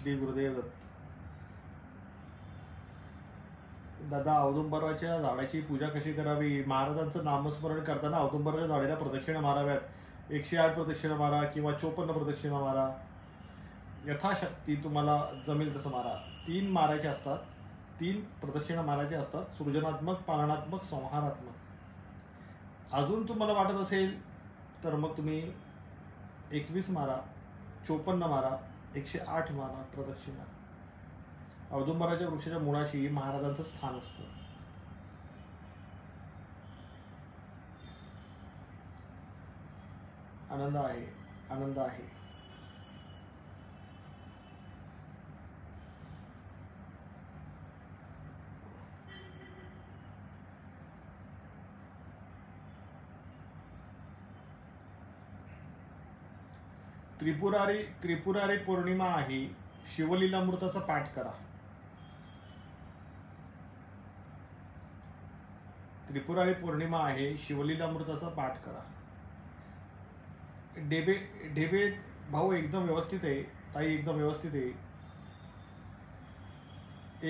श्री गुरुदेव दत्त. दादा, औदुंबराच्या झाडाची पूजा कशी करावी? महाराजांचं नामस्मरण करताना औदुंबराच्या झाडाला प्रदक्षिणा माराव्यात. 108 प्रदक्षिणा मारा किंवा 54 प्रदक्षिणा मारा, यथाशक्ती तुम्हाला जमेल तसं मारा. 3 मारायचे असतात, 3 प्रदक्षिणा मारायचे असतात, सृजनात्मक, पालनात्मक, संहारात्मक. अजून तुम्हाला वाटत असेल तर मग तुम्ही 21 मारा, 54 मारा, 108 मारा प्रदक्षिणा. औदुंबराच्या वृक्षाच्या मुळाशी महाराजांचं स्थान असतं. आनंद आहे, आनंद आहे. त्रिपुरारी पौर्णिमा आहे, शिवलीलामृताचा पाठ करा. त्रिपुरारी पौर्णिमा आहे, शिवलीलामृताचा पाठ करा. ढेबे भाऊ एकदम व्यवस्थित आहे, ताई एकदम व्यवस्थित आहे,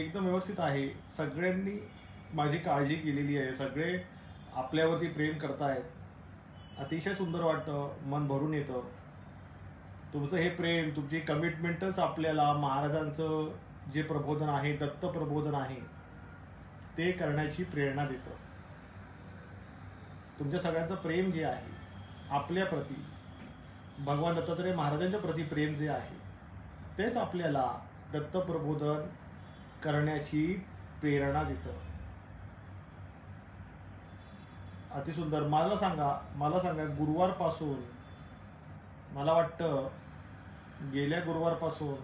एकदम व्यवस्थित आहे. सगळ्यांनी माझी काळजी केलेली आहे, सगळे आपल्यावरती प्रेम करतायत. अतिशय सुंदर वाटतं, मन भरून येतं. तुमचं हे प्रेम, तुमची कमिटमेंटच आपल्याला महाराजांचं जे प्रबोधन आहे, दत्त प्रबोधन आहे, ते करण्याची प्रेरणा देतं. तुमच्या सगळ्यांचं प्रेम जे आहे आपल्याप्रती, भगवान दत्तात्रय महाराजांच्या प्रती प्रेम जे आहे, तेच आपल्याला दत्त प्रबोधन करण्याची प्रेरणा देतं. अतिसुंदर. मला सांगा गुरुवारपासून, मला वाटतं गेल्या गुरुवारपासून,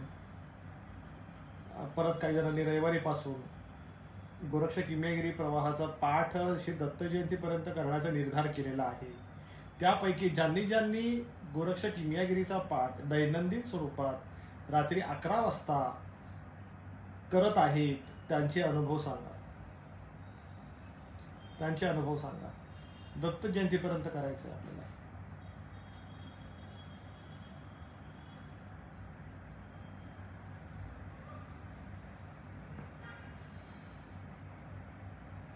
परत काही जणांनी रविवारीपासून गोरक्ष किमयागिरी प्रवाहाचा पाठ दत्त जयंतीपर्यंत करण्याचा निर्धार केलेला आहे. त्यापैकी ज्यांनी गोरक्ष किमयागिरीचा पाठ दैनंदिन स्वरूपात रात्री 11 वाजता करत आहेत, त्यांचे अनुभव सांगा. दत्त जयंतीपर्यंत करायचं आहे आपल्याला.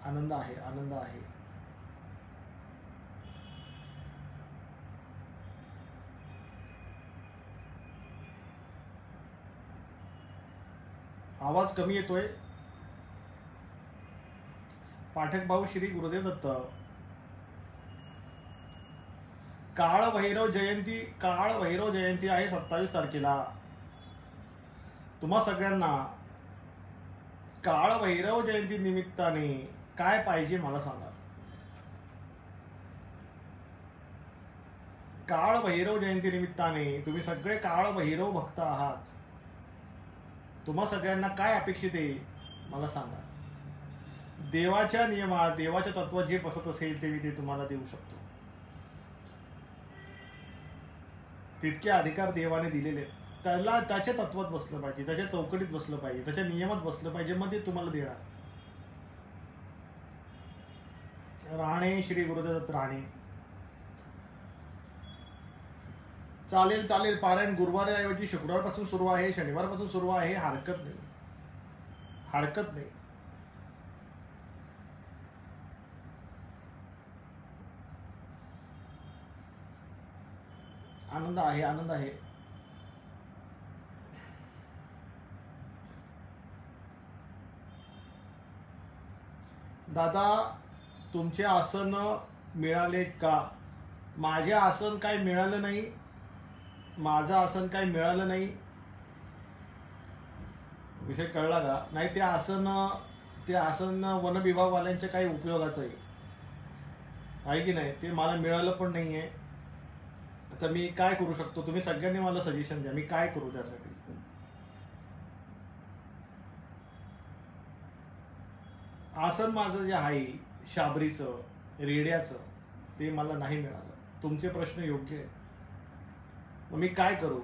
आनंद आहे, आनंद आहे. आवाज कमी येतोय. पाठक भाऊ, श्री गुरुदेव दत्त. काळ भैरव जयंती आहे 27 तारखेला. तुम्हा सगळ्यांना काळ भैरव जयंती निमित्ताने काय पाहिजे मला सांगा. काळ भैरव जयंती निमित्ताने तुम्ही सगळे काळ भैरव भक्त आहात. तुम्हा सगळ्यांना काय अपेक्षित आहे मला सांगा. देवाच्या नियमात, देवाच्या तत्वात जे बसत असेल ते मी तुम्हाला देऊ शकतो. तितके अधिकार देवाने दिलेले, त्याला त्याच्या तत्वात बसलं पाहिजे, त्याच्या चौकटीत बसलं पाहिजे, त्याच्या नियमात बसलं पाहिजे, मग ते तुम्हाला देणार. राणे, श्री गुरुदेव दत्त राणे. चालेल. पारायण गुरुवारऐवजी शुक्रवारपासून सुरू आहे, शनिवारपासून सुरू आहे, हरकत नाही. आनंद आहे. दादा, तुमचे आसन मिळाले का? माझे आसन काय मिळालं नाही, माझं आसन काय मिळालं नाही. विषय कळला का? नाही, ते आसन वनविभागवाल्यांच्या काही उपयोगाचं आहे की नाही, ते मला मिळालं पण नाहीये. आता मी काय करू शकतो? तुम्ही सगळ्यांनी मला सजेशन द्या, मी काय करू त्यासाठी. आसन माझं जे आहे शाबरीचं, रेड्याचं, ते मला नाही मिळालं. तुमचे प्रश्न योग्य आहेत, मग मी काय करू?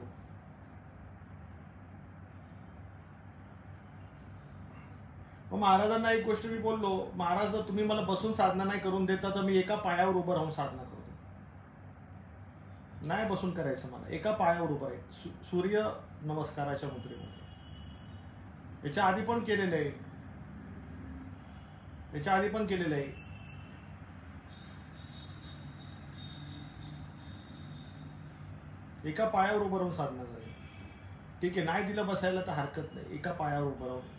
मग महाराजांना एक गोष्ट मी बोललो, महाराज जर तुम्ही मला बसून साधना नाही करून देता तर मी एका पायावर उभं राहून साधना करतो. नाही बसून करायचं, मला एका पायावर उभं आहे, सूर्य नमस्काराच्या मुद्रेमध्ये. याच्या आधी पण केलेलं आहे, याच्या आधी पण केलेलं आहे. एका पायावर उभं राहून साधना करेल. ठीक आहे, नाही दिलं बसायला तर हरकत नाही, एका पायावर उभं राहून.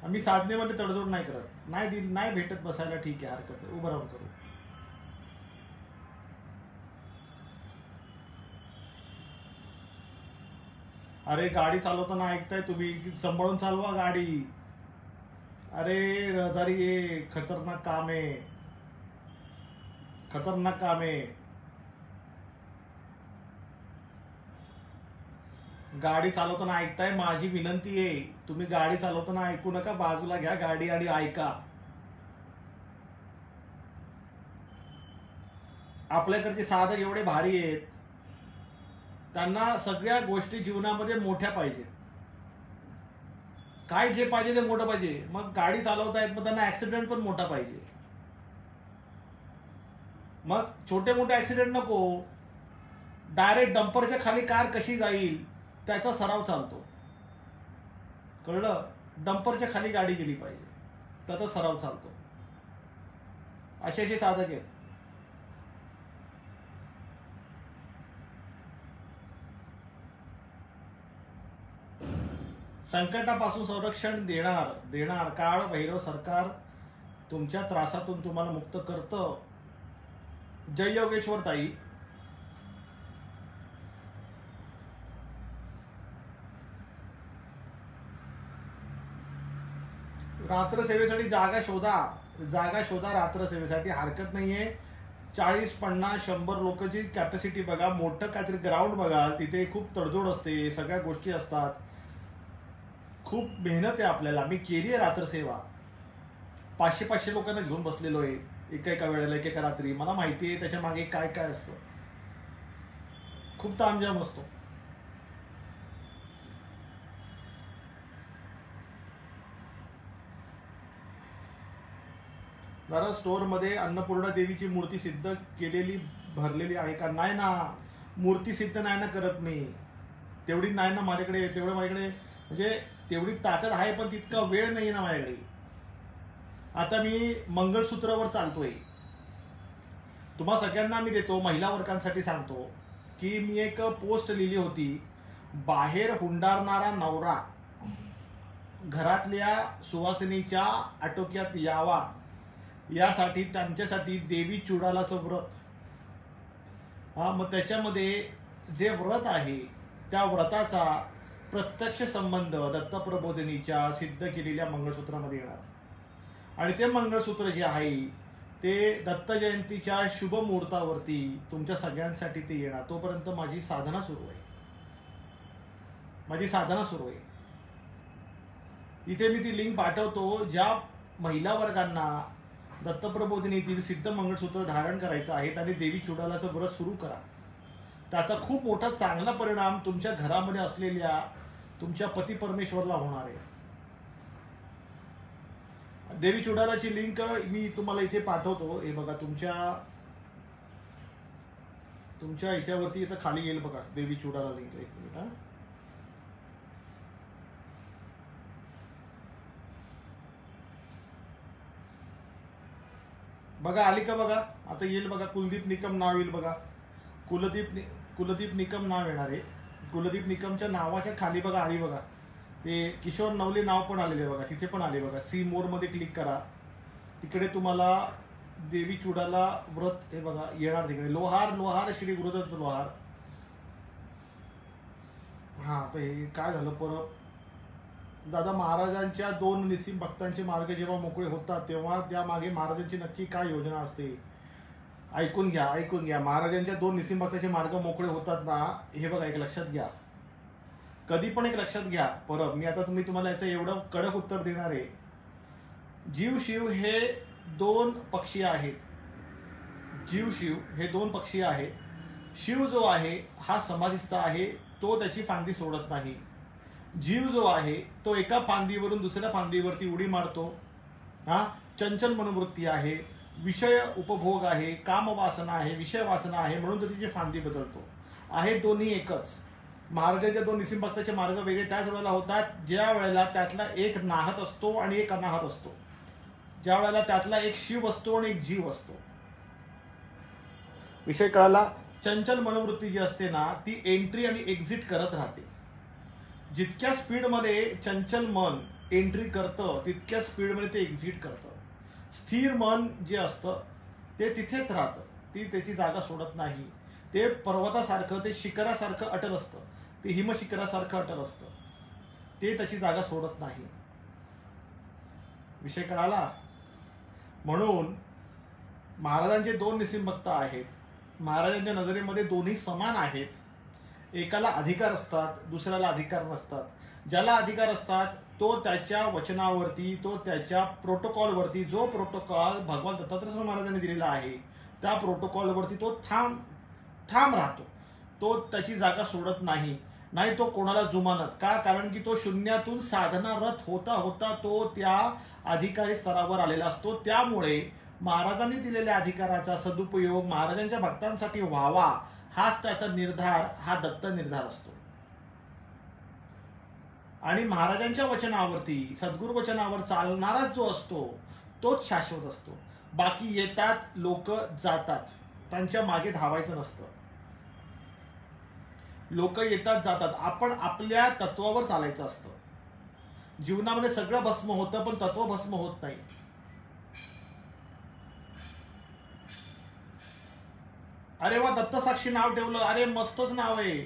आम्ही साधनेमध्ये तडजोड नाही करत, नाही भेटत बसायला, ठीक आहे, हरकत नाही, उभं राहून करू. अरे गाडी चालवताना ऐकताय तुम्ही, सांभाळून चालवा गाडी. अरे रहदारी ये खतरनाक काम आहे, खतरनाक काम आहे. गाडी चालवताना ऐकताय, माझी विनंती आहे, तुम्ही गाडी चालवताना ऐकू नका, बाजूला घ्या गाडी आणि ऐका. आपल्याकडचे साधक एवढे भारी आहेत, त्यांना सगळ्या गोष्टी जीवनामध्ये मोठ्या पाहिजे. काय जे पाहिजे ते मोठं पाहिजे. मग गाडी चालवतायत, मग त्यांना ऍक्सिडेंट पण मोठा पाहिजे. मग छोटे मोठे ऍक्सिडेंट नको, डायरेक्ट डंपरच्या खाली कार कशी जाईल त्याचा सराव चालतो, कळलं. डंपरच्या खाली गाडी गेली पाहिजे, त्याचा सराव चालतो. असे साधक आहेत. संकटापासून संरक्षण देणार काळ भैरव सरकार तुमच्या त्रासातून तुम्हाला मुक्त करतं. जय योगेश्वर ताई. रात्र सेवेसाठी जागा शोधा रात्र सेवेसाठी, हरकत नाहीये. 40, 50, 100 लोकांची कॅपॅसिटी बघा, मोठं काहीतरी ग्राउंड बघा, तिथे खूप तडजोड असते, सगळ्या गोष्टी असतात, खूप मेहनत आहे आपल्याला. मी केली आहे रात्र सेवा, 500 लोकांना घेऊन बसलेलो आहे एका वेळेला, एका रात्री. मला माहिती आहे त्याच्या मागे काय काय असतं, खूप तामझाम असतो. जरा स्टोअर मध्ये अन्नपूर्णा देवीची मूर्ती सिद्ध केलेली भरलेली आहे का? नाही ना, मूर्ती सिद्ध नाही ना करत मी, तेवढी नाही ना माझ्याकडे, तेवढं माझ्याकडे म्हणजे तेवढी ताकद आहे, पण तितका वेळ नाही ना माझ्याकडे. आता मी मंगळसूत्रावर चालतोय, तुम्हा सगळ्यांना मी देतो, महिला वर्गांसाठी सांगतो की मी एक पोस्ट लिहिली होती, बाहेर हुंडारणारा नवरा घरातल्या सुवासिनीच्या आटोक्यात यावा यासाठी त्यांच्यासाठी देवी चुडालाचं व्रत. मग त्याच्यामध्ये जे व्रत आहे त्या व्रताचा प्रत्यक्ष संबंध दत्तप्रबोधिनीच्या सिद्ध केलेल्या मंगळसूत्रामध्ये येणार. आणि ते मंगळसूत्र जे आहे ते दत्त जयंतीच्या शुभ मुहूर्तावरती तुमच्या सगळ्यांसाठी ते येणार. तोपर्यंत माझी साधना सुरू आहे. इथे मी ती लिंक पाठवतो. ज्या महिला वर्गांना दत्तप्रबोधिनीतील सिद्ध मंगळसूत्र धारण करायचं आहे त्यांनी देवी चुडालाचं व्रत सुरू करा. त्याचा खूप मोठा चांगला परिणाम तुमच्या घरामध्ये असलेल्या तुमच्या पती परमेश्वरला होणार आहे. देवी चुडालाची लिंक मी तुम्हाला इथे पाठवतो. हे बघा, तुमच्या याच्यावरती इथं खाली येईल बघा, देवी चुडाला लिंक. एक मिनिट. बघा, आली का बघा, आता येईल बघा, कुलदीप निकम नाव येईल बघा, कुलदीप निकम नाव येणार आहे. कुलदीप निकमच्या नावाच्या खाली बघा आली बघा, ते किशोर नवले नाव पण आलेले बघा, तिथे पण आले बघा. सी मोर मध्ये क्लिक करा, तिकडे तुम्हाला देवी चुडाला व्रत हे बघा येणार. तिकडे लोहार श्री गुरुदत्त लोहार. तर हे काय झालं परत, दादा महाराजांच्या 2 निस्सिम भक्तांचे मार्ग जेव्हा मोकळे होतात तेव्हा त्यामागे महाराजांची नक्की काय योजना असते? ऐकून घ्या. महाराजांच्या 2 निस्सिम भक्तांचे मार्ग मोकळे होतात ना, हे बघा, एक लक्षात घ्या, कधी पण एक लक्षात घ्या. परत मी आता तुम्हाला याचं एवढं कडक उत्तर देणार आहे. जीव शिव हे 2 पक्षी आहेत. शिव जो आहे हा समाधिस्थ आहे, तो त्याची फांदी सोडत नाही. जीव जो आहे तो एका फांदीवरून दुसऱ्या फांदीवरती उडी मारतो. चंचल मनोवृत्ती आहे, विषय उपभोग आहे, काम वासना आहे, विषय वासना आहे, म्हणून तो तिची फांदी बदलतो. आहे दोन्ही एकच. महाराजांच्या दोन निसिम भक्ताचे मार्ग वेगळे त्याच वेळेला होतात ज्या वेळेला त्यातला एक नाहत असतो आणि एक अनाहत असतो, ज्या वेळेला त्यातला एक शिव असतो आणि एक जीव असतो. विषय कळाला. चंचल मनोवृत्ती जी असते ना ती एंट्री आणि एक्झिट करत राहते. जितक्या स्पीडमध्ये चंचल मन एंट्री करतं तितक्या स्पीडमध्ये ते एक्झिट करतं. स्थिर मन जे असतं ते तिथेच राहतं, ती त्याची जागा सोडत नाही. ते पर्वतासारखं, ते शिखरासारखं अटल असतं, ते हिमशिखरासारखं अटल असतं, ते त्याची जागा सोडत नाही. विषय कळाला. म्हणून महाराजांचे दोन निसिम भक्त आहेत. महाराजांच्या नजरेमध्ये दोन्ही समान आहेत. एकाला अधिकार असतात, दुसऱ्याला अधिकार नसतात. ज्याला अधिकार असतात तो त्याच्या वचनावरती, तो त्याच्या प्रोटोकॉलवरती, जो प्रोटोकॉल भगवान दत्तात्रय महाराजांनी दिलेला आहे त्या प्रोटोकॉलवरती तो ठाम राहतो. तो त्याची जागा सोडत नाही. नाही तो कोणाला जुमानत. का? कारण की तो शून्यातून साधनारत होता होता तो त्या अधिकारी स्तरावर आलेला असतो. त्यामुळे महाराजांनी दिलेल्या अधिकाराचा सदुपयोग महाराजांच्या भक्तांसाठी व्हावा हाच त्याचा निर्धार, हा दत्त निर्धार असतो. आणि महाराजांच्या वचनावरती, सद्गुरु वचनावर चालणारा जो असतो तोच शाश्वत असतो. बाकी येतात लोक जातात, त्यांच्या मागे धावायचं नसतं. लोक येतात जातात, आपण आपल्या तत्वावर चालायचं असतं. जीवनामध्ये सगळं भस्म होतं पण तत्व भस्म होत नाही. अरे वा, दत्तसाक्षी नाव ठेवलं, अरे मस्तच नाव आहे,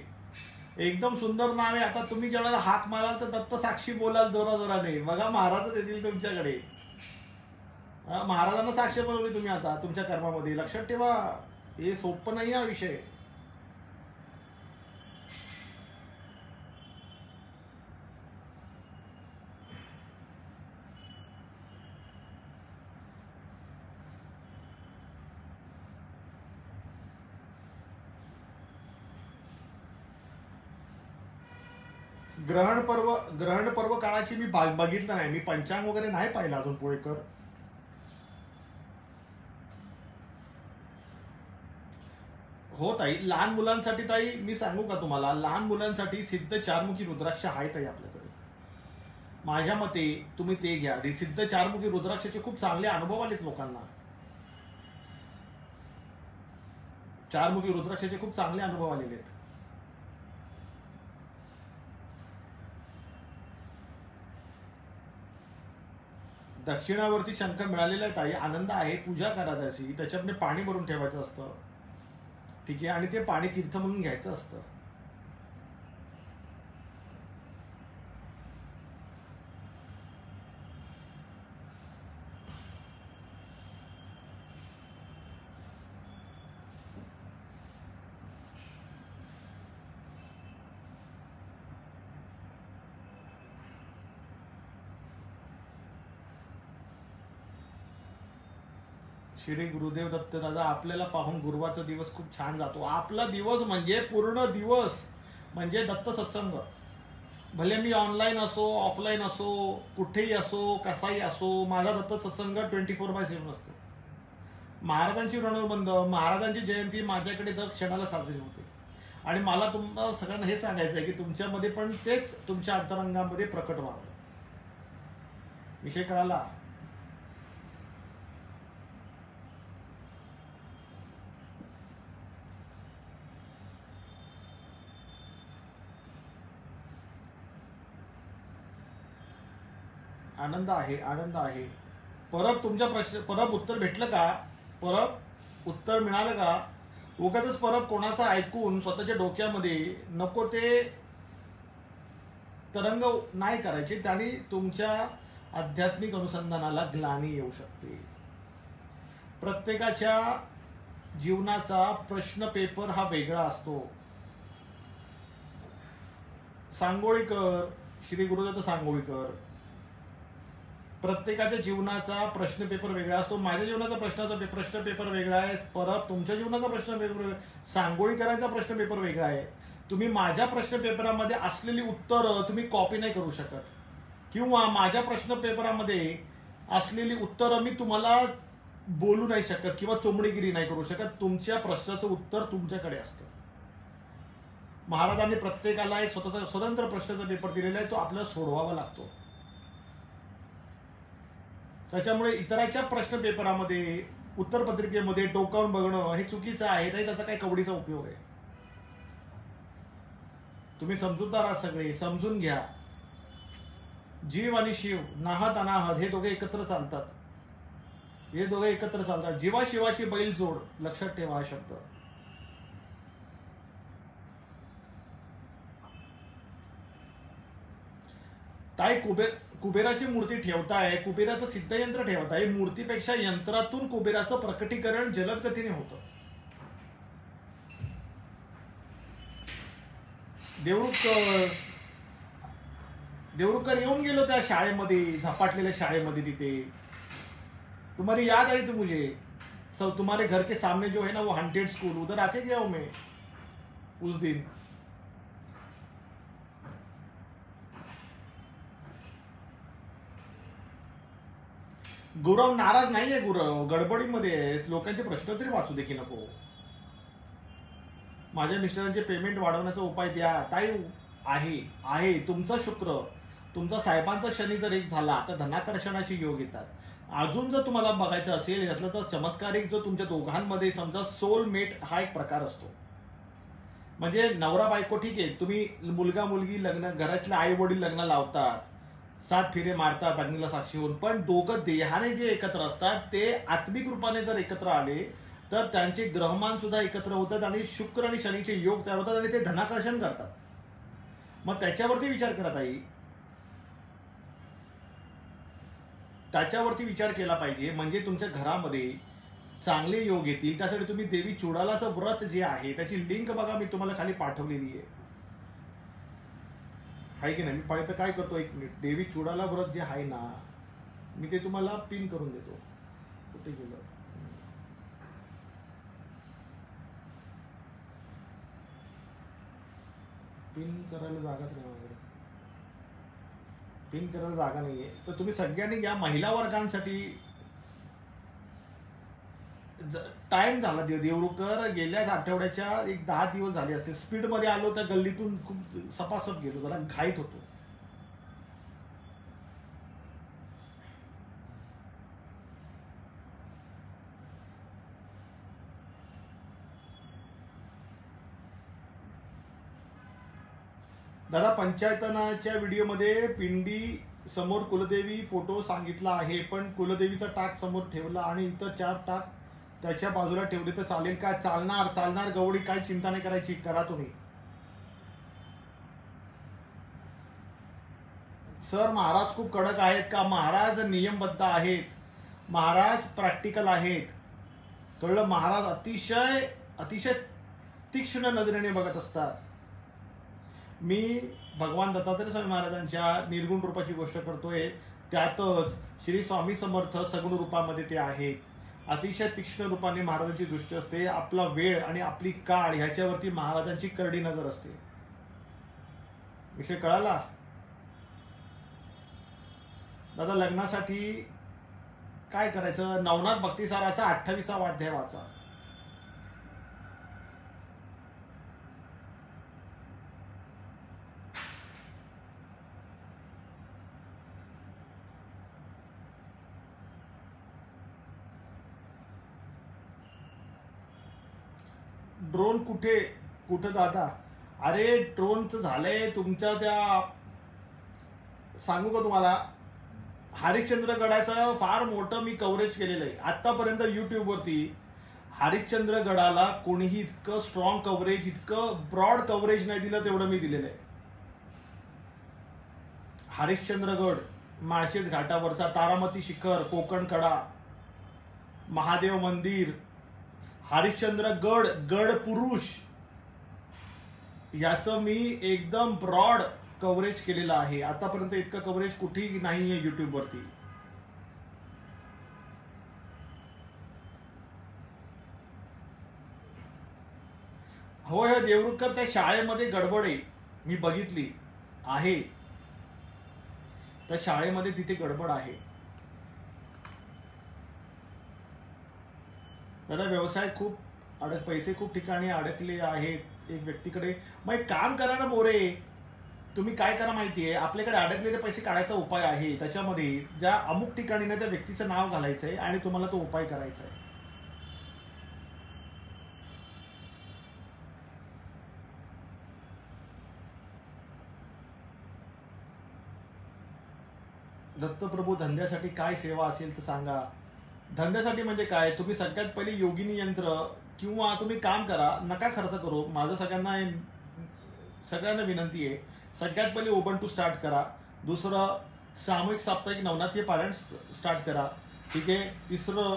एकदम सुंदर नाव आहे. आता तुम्ही ज्यावेळेला हाक माराल तर दत्तसाक्षी बोलाल जोराजोराने, बघा महाराजच येतील तुमच्याकडे. महाराजांना साक्ष बनवली तुम्ही आता तुमच्या कर्मामध्ये. लक्षात ठेवा, हे सोपं नाही हा विषय. ग्रहण पर्व काळाची मी बघितलं नाही, मी पंचांग वगैरे नाही पाहिलं अजून पुळेकर. हो ताई, लहान मुलांसाठी ताई मी सांगू का तुम्हाला, लहान मुलांसाठी सिद्ध चारमुखी रुद्राक्ष आहे ताई आपल्याकडे. माझ्या मते तुम्ही ते घ्या. सिद्ध चारमुखी रुद्राक्षाचे खूप चांगले अनुभव आलेत लोकांना. चारमुखी रुद्राक्षाचे खूप चांगले अनुभव आलेले आहेत. दक्षिणावरती शंख मिळालेला आहे ताई, आनंद आहे. पूजा करा त्याची, त्याच्यामध्ये पाणी भरून ठेवायचं असतं, ठीक आहे, आणि ते पाणी तीर्थ म्हणून घ्यायचं असतं. श्री गुरुदेव दत्त दादा, आपल्याला पाहून गुरुवारचा दिवस खूप छान जातो. आपला दिवस म्हणजे पूर्ण दिवस म्हणजे दत्त सत्संग. भले मी ऑनलाईन असो, ऑफलाईन असो, कुठेही असो, कसाही असो, माझा दत्त सत्संग 24/7 असतो. महाराजांची रणबंद, महाराजांची जयंती माझ्याकडे दर क्षणाला साजरी होते. आणि मला तुम्हाला सगळ्यांना हे सांगायचं आहे की तुमच्यामध्ये पण तेच तुमच्या अंतरंगामध्ये प्रकट व्हावं. विषय कळाला. आनंद आहे, आनंद आहे. परत तुमच्या प्रश्न, परत उत्तर भेटलं का? परत उत्तर मिळालं का? उगाचच परत कोणाचं ऐकून स्वतःच्या डोक्यामध्ये नको ते तरंग नाही करायचे. त्याने तुमच्या आध्यात्मिक अनुसंधानाला ग्लानी येऊ शकते. प्रत्येकाच्या जीवनाचा प्रश्न पेपर हा वेगळा असतो. सांगोळीकर, श्री गुरुदत्त सांगोळीकर, प्रत्येकाच्या जीवनाचा प्रश्न पेपर वेगळा असतो. माझ्या जीवनाचा प्रश्न पेपर वेगळा आहे, परत तुमच्या जीवनाचा प्रश्न पेपर, सांगोळीकरांचा प्रश्न पेपर वेगळा आहे. तुम्ही माझ्या प्रश्न पेपरामध्ये असलेली उत्तरं तुम्ही कॉपी नाही करू शकत, किंवा माझ्या प्रश्न पेपरामध्ये असलेली उत्तरं मी तुम्हाला बोलू नाही शकत किंवा चोमडीगिरी नाही करू शकत. तुमच्या प्रश्नाचं उत्तर तुमच्याकडे असतं. महाराजांनी प्रत्येकाला एक स्वतंत्र प्रश्नाचा पेपर दिलेला आहे, तो आपल्याला सोडवावा लागतो. त्याच्यामुळे इतरांच्या प्रश्न पेपरामध्ये उत्तरपत्रिकेमध्ये डोकावून बघणं हे चुकीचं आहे, नाही त्याचा काही कवडीचा उपयोग आहे. तुम्ही समजूतदार आहात, सगळे समजून घ्या. जीव आणि शिव, नाहत अनाहत हे दोघे एकत्र चालतात. हे दोघे एकत्र चालतात. जीवा शिवाची बैल जोड, लक्षात ठेवा हा शब्द. ताई कुबेराची मूर्ती ठेवताय, कुबेराचं सिद्धयंत्र ठेवताय. मूर्तीपेक्षा यंत्रातून कुबेराचं प्रकटीकरण जलद गतीने होतं. देवरुखकर येऊन गेलो त्या शाळेमध्ये, झपाटलेल्या शाळेमध्ये. तिथे तुम्हारी याद आई थी मुझे, तुम्हारे घर के सामने जो है ना वो हॉन्टेड स्कूल, उधर आके गया हूं मैं उस दिन. गुरव नाराज नाहीये, गुरव गडबडीमध्ये आहे. लोकांचे प्रश्न तरी वाचू दे की नको. माझ्या मिस्टरांचे पेमेंट वाढवण्याचा उपाय द्या. ताई आहे तुमचा शुक्र, तुमचा साहेबांचा शनी जर एक झाला तर धनाकर्षणाचे योग येतात. अजून जर तुम्हाला बघायचं असेल यातलं तर चमत्कारिक जो तुमच्या दोघांमध्ये समजा सोलमेट हा एक प्रकार असतो. म्हणजे नवरा बायको ठीक आहे, तुम्ही मुलगा मुलगी लग्न, घरातले आई वडील लग्न लावतात, 7 फेरे मारतात अग्नीला साक्षी होऊन, पण दोघं देहाने जे एकत्र असतात ते आत्मिक रूपाने जर एकत्र आले तर त्यांचे ग्रहमान सुद्धा एकत्र होतात आणि शुक्र आणि शनीचे योग तयार होतात आणि ते धनाकर्षण करतात. मग त्याच्यावरती विचार करत आहे, त्याच्यावरती विचार केला पाहिजे. म्हणजे तुमच्या घरामध्ये चांगले योग येतील त्यासाठी तुम्ही देवी चुडालाचं व्रत जे आहे त्याची लिंक बघा, मी तुम्हाला खाली पाठवलेली आहे की नाही. मी पाहिजे तर काय करतो, एक मिनिट. देवी चुडाला व्रत जे आहे ना, मी ते तुम्हाला पिन करून देतो. कुठे गेलं, पिन करायला जागाच नाही माझ्याकडे, पिन करायला जागा नाहीये. तर तुम्ही सगळ्यांनी घ्या. महिला वर्गांसाठी टाइम झाला. देवरुखकर गेल्याच आठवड्याच्या एक 10 दिवस झाले असते. स्पीड मध्ये आलो त्या गल्लीतून, खूप सपासप गेलो, जरा घाईत होतो. दादा, पंचायतनाच्या व्हिडिओमध्ये पिंडी समोर कुलदेवी फोटो सांगितला आहे, पण कुलदेवीचा टाक समोर ठेवला आणि इतर 4 टाक त्याच्या बाजूला ठेवले तर चालेल का? चालणार गवळी, काय चिंता नाही करायची, करा तुम्ही. सर महाराज खूप कडक आहेत का? महाराज नियमबद्ध आहेत, महाराज प्रॅक्टिकल आहेत, कळलं. महाराज अतिशय तीक्ष्ण नजरेने बघत असतात. मी भगवान दत्तात्रय स्वामी महाराजांच्या निर्गुण रूपाची गोष्ट करतोय, त्यातच श्री स्वामी समर्थ सगुण रूपामध्ये ते आहेत. अतिशय तीक्ष्ण रूपाने महाराजांची दृष्टी असते. आपला वेळ आणि आपली काळ ह्याच्यावरती महाराजांची करडी नजर असते. विषय कळाला दादा? लग्नासाठी काय करायचं? नवनाथ भक्तिसाराचा 28वा अध्याय वाचा. ड्रोन कुठे दादा? अरे ड्रोनचं झालंय तुमच्या त्या, सांगू का तुम्हाला, हरिश्चंद्रगडाचं फार मोठं मी कव्हरेज केलेलं आहे आतापर्यंत युट्यूबवरती. हरिश्चंद्रगडाला कोणीही इतकं स्ट्रॉंग कव्हरेज, इतकं ब्रॉड कव्हरेज नाही दिलं तेवढं मी दिलेलं आहे. हरिश्चंद्रगड, माळशेज घाटावरचा तारामती शिखर, कोकण कडा, महादेव मंदिर, हरिश्चंद्रगड, गड पुरुष, याचं मी एकदम ब्रॉड कव्हरेज केलेलं आहे. आतापर्यंत इतकं कव्हरेज कुठेही नाहीये युट्यूबवरती. होय देवरुखकर, त्या शाळेमध्ये गडबड आहे, मी बघितली आहे. त्या शाळेमध्ये तिथे गडबड आहे. त्याला व्यवसाय खूप पैसे खूप ठिकाणी अडकले आहेत. एक व्यक्तीकडे. मग एक काम करा ना मोरे, तुम्ही काय करा माहितीये, आपल्याकडे अडकलेले पैसे काढायचा उपाय आहे. त्याच्यामध्ये ज्या अमुक ठिकाणी ना त्या व्यक्तीचं नाव घालायचंय आणि तुम्हाला तो उपाय करायचा आहे. दत्तप्रभू, धंद्यासाठी काय सेवा असेल तर सांगा. धंद्यासाठी म्हणजे काय, तुम्ही सगळ्यात पहिले योगिनी यंत्र किंवा तुम्ही काम करा, नका खर्च करू. माझं सगळ्यांना विनंती आहे, सगळ्यात पहिले उबंटू स्टार्ट करा. दुसरं, सामूहिक साप्ताहिक नवनाथीय पारायण स्टार्ट करा. ठीक आहे. तिसरं,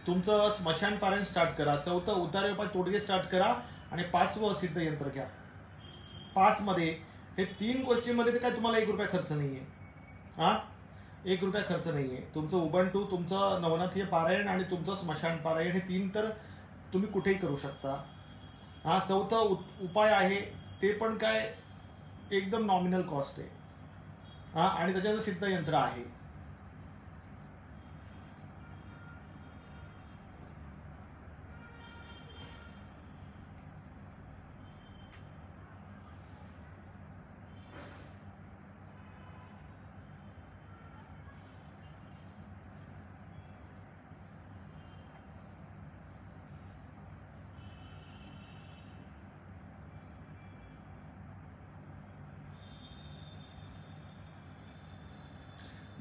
तुमचं स्मशान पारायण स्टार्ट करा. चौथं, उतारे उपाय तोडगे स्टार्ट करा. आणि 5वं, सिद्ध यंत्र घ्या. 5 मध्ये हे 3 गोष्टींमध्ये तर काय तुम्हाला 1 रुपया खर्च नाहीये. हा, 1 रुपया खर्च नाहीये. तुमचं उबंटू, तुमचं नवनाथीय पारायण आणि तुमचं स्मशान पारायण, हे 3 तर तुम्ही कुठेही करू शकता. हा, चौथं उपाय आहे ते पण काय एकदम नॉमिनल कॉस्ट आहे. हा, आणि त्याच्यानंतर सिद्ध यंत्र आहे.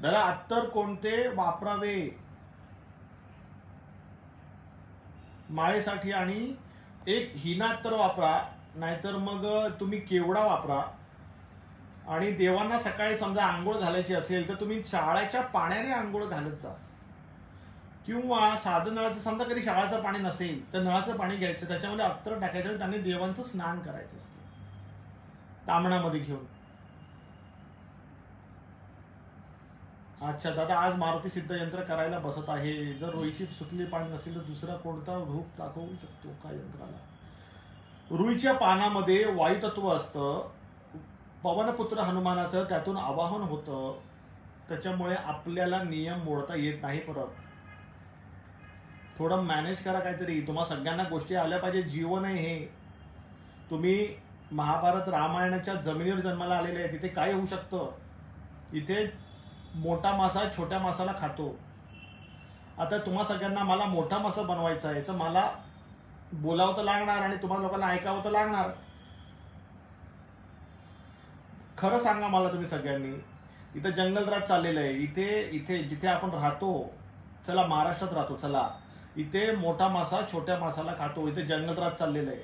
दादा, अत्तर कोणते वापरावे माळेसाठी? आणि एक हिना अत्तर वापरा, नाहीतर मग तुम्ही केवडा वापरा. आणि देवांना सकाळी समजा आंघोळ घालायची असेल तर तुम्ही शाळाच्या पाण्याने आंघोळ घालत जा. किंवा साधं नळाचं, समजा कधी शाळाचं पाणी नसेल तर नळाचं पाणी घ्यायचं, त्याच्यामध्ये अत्तर टाकायचं आणि त्यांनी देवांचं स्नान करायचं असतं तामणामध्ये घेऊन. अच्छा दादा, आज मारुती सिद्ध यंत्र करायला बसत आहे. जर रुईची सुकली पाणी नसेल तर दुसरा कोणता धूप दाखवू शकतो का यंत्राला? रुईच्या पानामध्ये वायुतत्व असतं, पवनपुत्र हनुमानाचं त्यातून आवाहन होतं. त्याच्यामुळे आपल्याला नियम मोडता येत नाही. परत थोडं मॅनेज करा काहीतरी. तुम्हाला सगळ्यांना गोष्टी आल्या पाहिजे. जीवन आहे हे. तुम्ही महाभारत रामायणाच्या जमिनीवर जन्माला आलेले आहे. तिथे काय होऊ शकतं? इथे मोठा मासा छोट्या मासाला खातो. आता तुम्हा सगळ्यांना मला मोठा मासा बनवायचा आहे तर मला बोलावं तर लागणार आणि तुम्हाला लोकांना ऐकावं तर लागणार. खरं सांगा मला तुम्ही सगळ्यांनी, इथं जंगलराज चाललेलं आहे. इथे जिथे आपण राहतो, चला महाराष्ट्रात राहतो, चला इथे मोठा मासा छोट्या मासाला खातो. इथे जंगलराज चाललेलं आहे.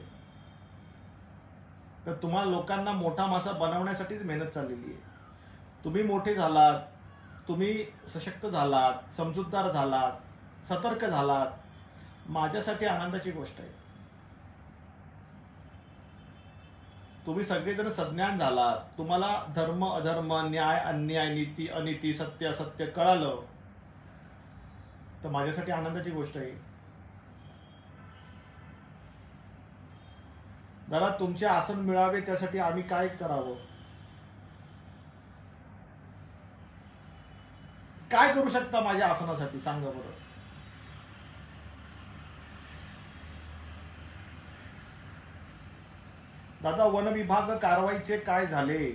तर तुम्हाला लोकांना मोठा मासा बनवण्यासाठीच मेहनत चाललेली आहे. तुम्ही मोठे झालात, तुम्ही सशक्त झालात, समजूतदार झालात, सतर्क झालात, माझ्यासाठी आनंदाची गोष्ट आहे. तुम्ही सगळेजण सज्ञान झालात, तुम्हाला धर्म अधर्म, न्याय अन्याय, नीती अनिती, सत्य असत्य कळालं, तर माझ्यासाठी आनंदाची गोष्ट आहे. जरा तुमचे आसन मिळावे त्यासाठी आम्ही काय करावं? काय करू शकता माझ्या आसनासाठी सांगा बरं. दादा, वन विभाग कारवाईचे काय झाले?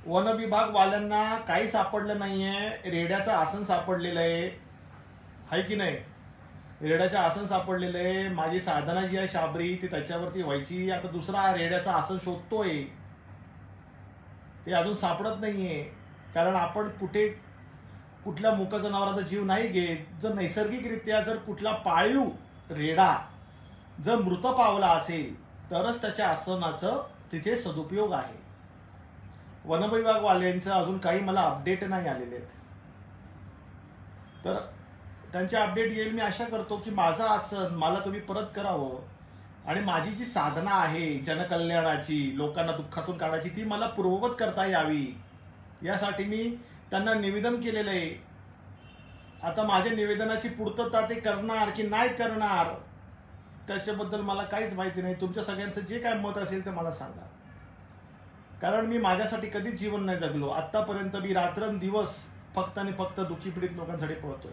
वन विभाग वाल्यांना काही सापडलं नाहीये. रेड्याचं आसन सापडलेलं आहे की नाही? रेड्याचं आसन सापडलेलं आहे. माझी साधना जी आहे शाबरी, ती त्याच्यावरती व्हायची. आता दुसरा रेड्याचं आसन शोधतोय, ते अजून सापडत नाहीये. कारण आपण कुठल्या मुक जनावरांचा जीव नाही घेत. जर नैसर्गिकरित्या जर कुठला पाळीव रेडा जर मृत पावला असेल तरच त्याच्या आसनाचं तिथे सदुपयोग आहे. वनविभागवाल्यांचं अजून काही मला अपडेट नाही आलेले आहेत. तर त्यांचे अपडेट येईल. मी आशा करतो की माझं आसन मला तुम्ही परत करावं आणि माझी जी साधना आहे जनकल्याणाची, लोकांना दुःखातून काढायची, ती मला पूर्ववत करता यावी यासाठी मी त्यांना निवेदन केलेलं आहे. आता माझ्या निवेदनाची पूर्तता ते करणार की नाही करणार त्याच्याबद्दल मला काहीच माहिती नाही. तुमच्या सगळ्यांचं जे काय मत असेल ते मला सांगा. कारण मी माझ्यासाठी कधीच जीवन नाही जगलो. आतापर्यंत मी रात्रंदिवस फक्त आणि फक्त दुःखी पीडित लोकांसाठी पळतोय.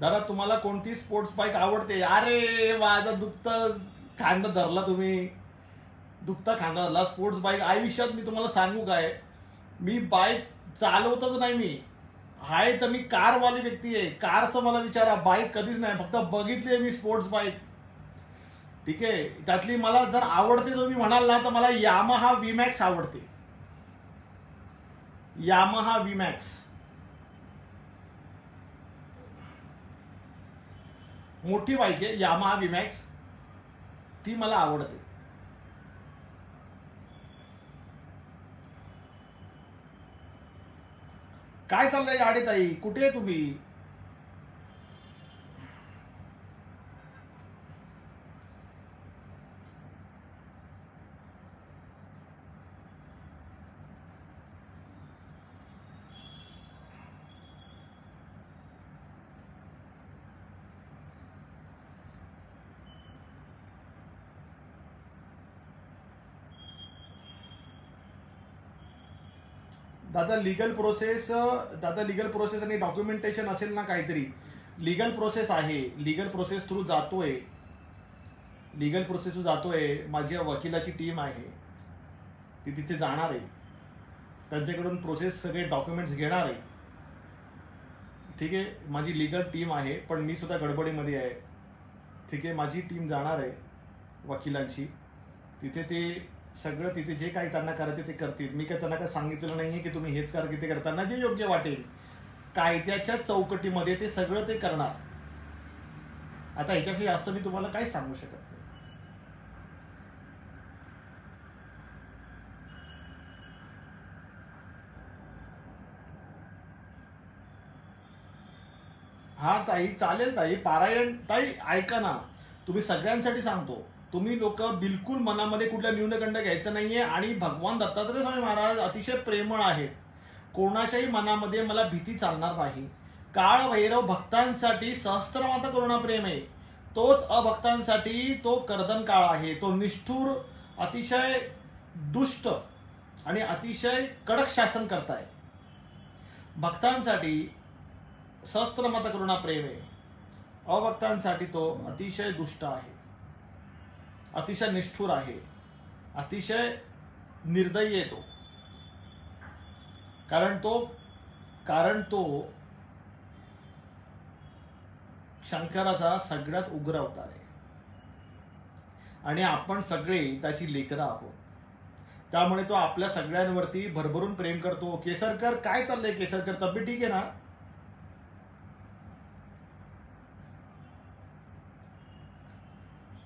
दादा तुम्हाला कोणती स्पोर्ट्स बाईक आवडते? अरे माझं दुखतं खांदा धरला तुम्ही, दुखता खांदा धरला. स्पोर्ट्स बाईक आयुष्यात मी तुम्हाला सांगू काय, मी बाईक चालवतच नाही. मी आहे तर मी कारवाली व्यक्ती आहे. कारचं मला विचारा, बाईक कधीच नाही. फक्त बघितली मी स्पोर्ट्स बाईक. ठीक आहे, त्यातली मला जर आवडते तुम्ही म्हणाल ना, तर मला यामाहा व्हीमॅक्स आवडते. यामाहा व्हीमॅक्स मोठी बाईक आहे, यामाहा व्हीमॅक्स, ती मला आवडते. काय चाललंय गाडी ताई, कुठे आहे तुम्ही? दादा लीगल प्रोसेस आणि डॉक्युमेंटेशन असेल ना काहीतरी. लीगल प्रोसेस आहे, लीगल प्रोसेस थ्रू जातोय, माझ्या वकिलाची टीम आहे, ती तिथे जाणार आहे, त्यांच्याकडून प्रोसेस सगळे डॉक्युमेंट्स घेणार आहे. ठीक आहे, माझी लीगल टीम आहे, पण मी सुद्धा गडबडीमध्ये आहे. ठीक आहे, माझी टीम जाणार आहे वकिलांची, तिथे ते सगळं, तिथे जे काही त्यांना करायचे ते करतील. मी काय त्यांना काय सांगितलेलं नाहीये की तुम्ही हेच करा, की ते करताना जे योग्य वाटेल कायद्याच्या चौकटीमध्ये ते सगळं ते करणार. आता ह्याच्यापेक्षा जास्त मी तुम्हाला काही सांगू शकत नाही. हा ताई, चालेल ताई, पारायण ताई ऐका ना, तुम्ही सगळ्यांसाठी सांगतो, तुम्ही लोक बिलकुल मनामध्ये कुठला न्यूनगंड घ्यायचा नाहीये. आणि भगवान दत्तात्रय स्वामी महाराज अतिशय प्रेमळ आहेत, कोणाच्याही मनामध्ये मला भीती चालणार नाही. काळ भैरव भक्तांसाठी सहस्त्रमाता करुणा प्रेम आहे, तोच अभक्तांसाठी तो कर्दन काळ आहे. तो निष्ठुर, अतिशय दुष्ट आणि अतिशय कडक शासन करताय. भक्तांसाठी सहस्त्रमाता करुणा प्रेम आहे, अभक्तांसाठी तो अतिशय दुष्ट आहे, अतिशय निष्ठुर आहे, अतिशय निर्दयी आहे तो. कारण तो शंकराचा सगळ्यात उग्र अवतार आहे आणि आपण सगळे त्याची लेकरं आहोत. त्यामुळे तो आपल्या सगळ्यांवरती भरभरून प्रेम करतो. केसरकर, काय चाललंय केसरकर, तब्येत ठीक आहे ना?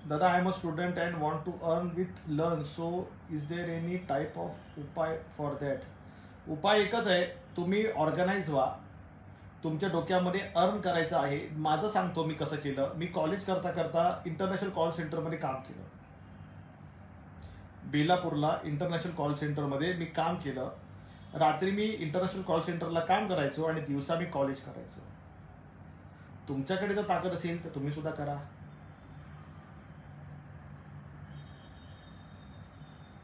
दादा, I am a student and want to earn with learn, so is there any type of उपाय फॉर दॅट? उपाय एकच आहे, तुम्ही ऑर्गनाइज व्हा. तुमच्या डोक्यामध्ये अर्न करायचं आहे. माझं सांगतो मी कसं केलं. मी कॉलेज करता करता इंटरनॅशनल कॉल सेंटरमध्ये काम केलं. बेलापूरला इंटरनॅशनल कॉल सेंटरमध्ये मी काम केलं. रात्री मी इंटरनॅशनल कॉल सेंटरला काम करायचो आणि दिवसा मी कॉलेज करायचो. तुमच्याकडे जर ताकद असेल तर तुम्ही सुद्धा करा.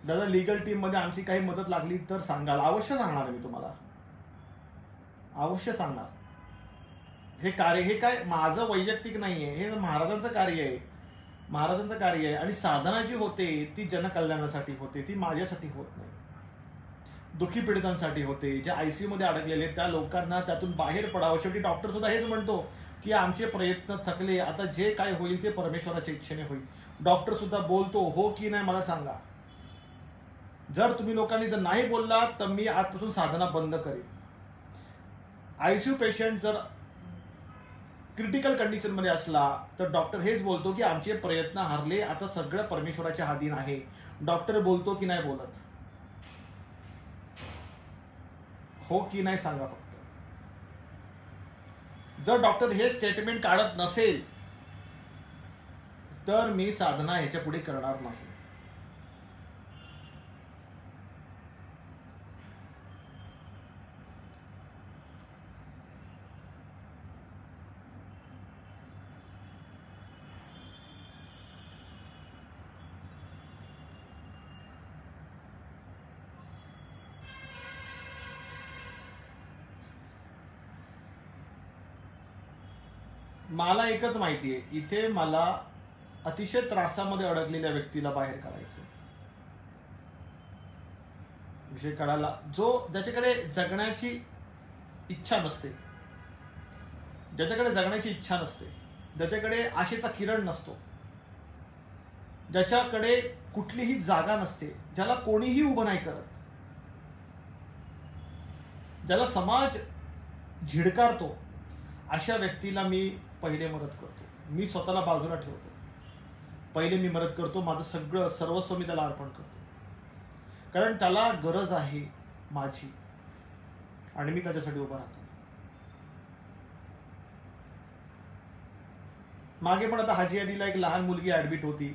दादा, लीगल टीम मध्ये आमची काही मदत लागली तर सांगाल. अवश्य सांगणार मी तुम्हाला, अवश्य सांगणार. हे कार्य, हे काय माझं वैयक्तिक नाहीये, हे महाराजांचं कार्य आहे. महाराजांचं कार्य आहे. आणि साधना जी होते ती जनकल्याणासाठी होते, ती माझ्यासाठी होत नाही. दुःखी पीडितांसाठी होते, जे आयसीयू मध्ये अडकलेले त्या लोकांना त्यातून बाहेर पडावं. शेवटी डॉक्टर सुद्धा हेच म्हणतो की आमचे प्रयत्न थकले, आता जे काय होईल ते परमेश्वराच्या इच्छेने होईल. डॉक्टर सुद्धा बोलतो, हो की नाही मला सांगा. जर तुम्ही लोकांनी जर नाही बोलला तर मी आजपासून साधना बंद करेन. आयसीयू पेशंट जर क्रिटिकल कंडिशन मध्ये असला तर डॉक्टर हेच बोलतो की आमचे प्रयत्न हरले, आता सगळं परमेश्वराच्या हातीन आहे. डॉक्टर बोलतो की नाही बोलत? हो की नाही सांगा फक्त. जर डॉक्टर हे स्टेटमेंट काढत नसेल तर मी साधना ह्याच्या पुढे करणार नाही. मला एकच माहिती आहे, इथे मला अतिशय त्रासामध्ये अडकलेल्या व्यक्तीला बाहेर काढायचं. विषय काढायला ज्याच्याकडे जगण्याची इच्छा नसते, ज्याच्याकडे जगण्याची इच्छा नसते, ज्याच्याकडे आशेचा किरण नसतो, ज्याच्याकडे कुठलीही जागा नसते, ज्याला कोणीही उभं नाही करत, ज्याला समाज झिडकारतो, अशा व्यक्तीला मी पहिले मदत करतो. मी स्वतःला बाजूला ठेवतो, पहिले मी मदत करतो. माझं सगळं सर्वस्व मी त्याला अर्पण करतो, कारण त्याला गरज आहे माझी आणि मी त्याच्यासाठी उभा राहतो. मागे पण आता हाजी अलीला एक लहान मुलगी ऍडमिट होती.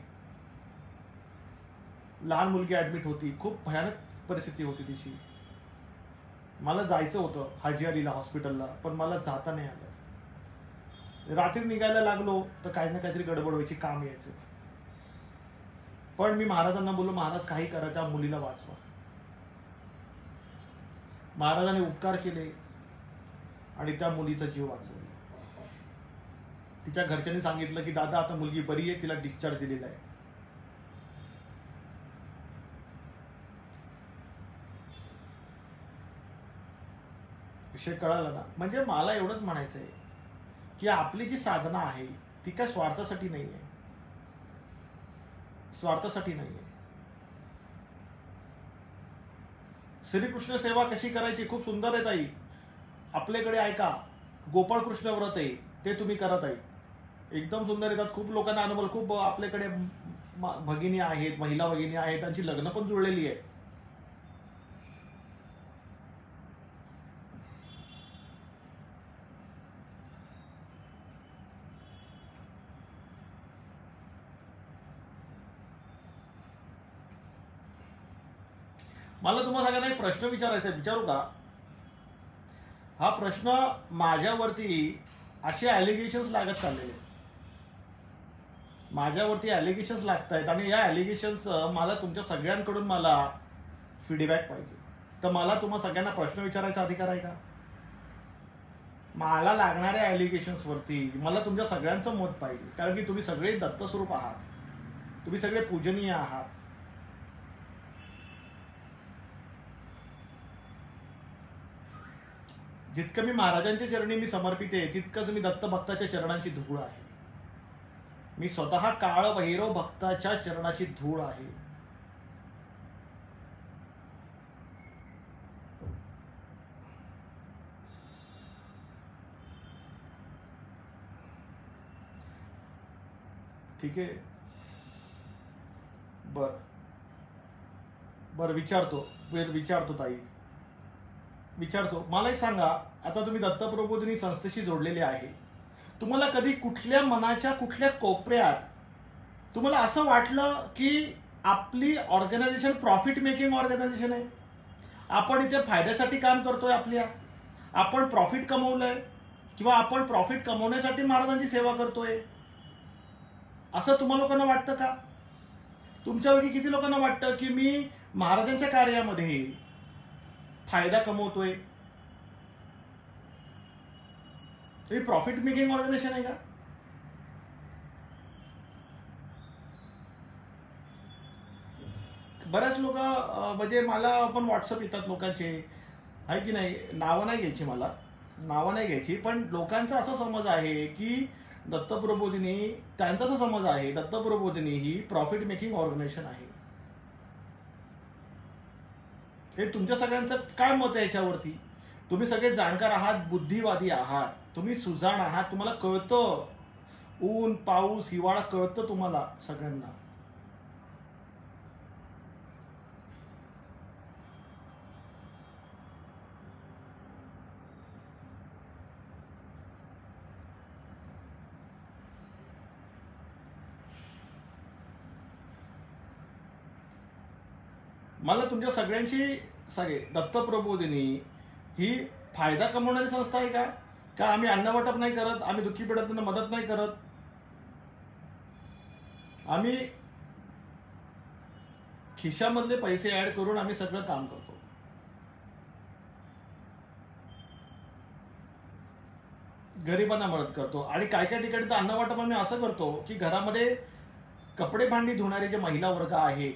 खूप भयानक परिस्थिती होती तिची. मला जायचं होतं हाजी अलीला हॉस्पिटलला, पण मला जाता नाही आलं. रात्री निघायला लागलो तर काही ना काहीतरी गडबड व्हायची, काम यायचं. पण मी महाराजांना बोललो, महाराज काही करा, त्या मुलीला वाचवा. महाराजांनी उपकार केले आणि त्या मुलीचा जीव वाचवला. तिच्या घरच्यांनी सांगितलं की दादा आता मुलगी बरी आहे, तिला डिस्चार्ज दिलेला आहे. विषय कळाला ना. म्हणजे मला एवढंच म्हणायचं आहे की आपली जी साधना आहे ती काय स्वार्थासाठी नाही आहे, स्वार्थासाठी नाही आहे. श्रीकृष्ण सेवा कशी करायची खूप सुंदर आहे ताई. आपल्याकडे ऐका, गोपाळ कृष्ण व्रत आहे ते तुम्ही करत आहे, एकदम सुंदर येतात. खूप लोकांना अनुभव, खूप आपल्याकडे भगिनी आहेत, महिला भगिनी आहेत, त्यांची लग्न पण जुळलेली आहे. मला तुम्हाला सगळ्यांना एक प्रश्न विचारायचा आहे, विचारू का? हा प्रश्न माझ्यावरती असे ॲलिगेशन्स लागत चाललेले, माझ्यावरती ॲलिगेशन्स लागत आहेत आणि या ॲलिगेशन्स मला तुमच्या सगळ्यांकडून मला फीडबॅक पाहिजे. तर मला तुम्हा सगळ्यांना प्रश्न विचारायचा अधिकार आहे का? मला लागणाऱ्या ॲलिगेशन्स वरती मला तुमच्या सगळ्यांचं मत पाहिजे, कारण की तुम्ही सगळे दत्तस्वरूप आहात, तुम्ही सगळे पूजनीय आहात. जितकं मी महाराजांच्या चरणी मी समर्पित आहे, तितकंच मी दत्त भक्ताच्या चरणांची धूळ आहे. मी स्वतः काळ भैरव भक्ताच्या चरणाची धूळ आहे. ठीक आहे, बर विचारतो ताई, विचारतो. मला एक सांगा, आता तुम्ही दत्तप्रबोधिनी संस्थेशी जोडलेले आहे, तुम्हाला कधी कुठल्या मनाच्या कुठल्या कोपऱ्यात तुम्हाला असं वाटलं की आपली ऑर्गनायझेशन प्रॉफिट मेकिंग ऑर्गनायझेशन आहे, आपण इथे फायद्यासाठी काम करतोय, आपण प्रॉफिट कमवलंय किंवा आपण प्रॉफिट कमवण्यासाठी महाराजांची सेवा करतोय, असं तुम्हा लोकांना वाटतं का? तुमच्यापैकी किती लोकांना वाटतं की मी महाराजांच्या कार्यामध्ये फायदा कमवतोय? हे प्रॉफिट मेकिंग ऑर्गनायझेशन आहे का? बऱ्याच लोक म्हणजे मला पण व्हॉट्सअप येतात लोकांचे, आहे की नाही, नावं नाही घ्यायची, पण लोकांचा असा समज आहे की दत्तप्रबोधिनी, त्यांचा असा समज आहे दत्तप्रबोधिनी ही प्रॉफिट मेकिंग ऑर्गनायझेशन आहे. हे तुमच्या सगळ्यांचं काय मत आहे याच्यावरती? तुम्ही सगळे जाणकार आहात, बुद्धिवादी आहात, तुम्ही सुजाण आहात, तुम्हाला कळतं, ऊन पाऊस हिवाळा कळतं तुम्हाला सगळ्यांना. मला तुमच्या सगळे दत्तप्रबोधिनी ही फायदा कमवणारी संस्था आहे का आम्ही अन्नवाटप नाही करत, आम्ही दुःखी पीडितांना मदत नाही करत, आम्ही खिशामधले पैसे ऍड करून आम्ही सगळं काम करतो. गरिबांना मदत करतो. आणि काय काय ठिकाणी तर अन्न वाटप आम्ही असं करतो की घरामध्ये कपडे भांडी धुणारे जे महिला वर्ग आहेत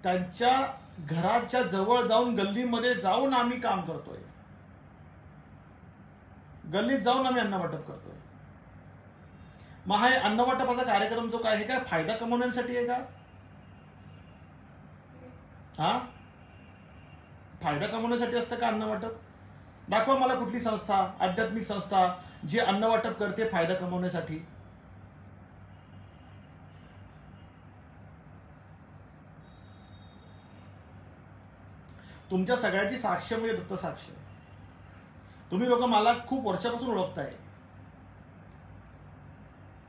त्यांच्या घराच्या जवळ जाऊन गल्लीमध्ये जाऊन आम्ही काम करतोय. गल्लीत जाऊन आम्ही अन्न वाटप करतोय. मग हा अन्न वाटपाचा कार्यक्रम जो काय हे काय फायदा कमवण्यासाठी आहे का? हा फायदा कमवण्यासाठी असतं का अन्न वाटप? दाखवा मला कुठली संस्था, आध्यात्मिक संस्था जी अन्न वाटप करते फायदा कमवण्यासाठी. तुमच्या सगळ्याची साक्ष म्हणजे दत्त साक्ष. तुम्ही लोक मला खूप वर्षापासून ओळखताय.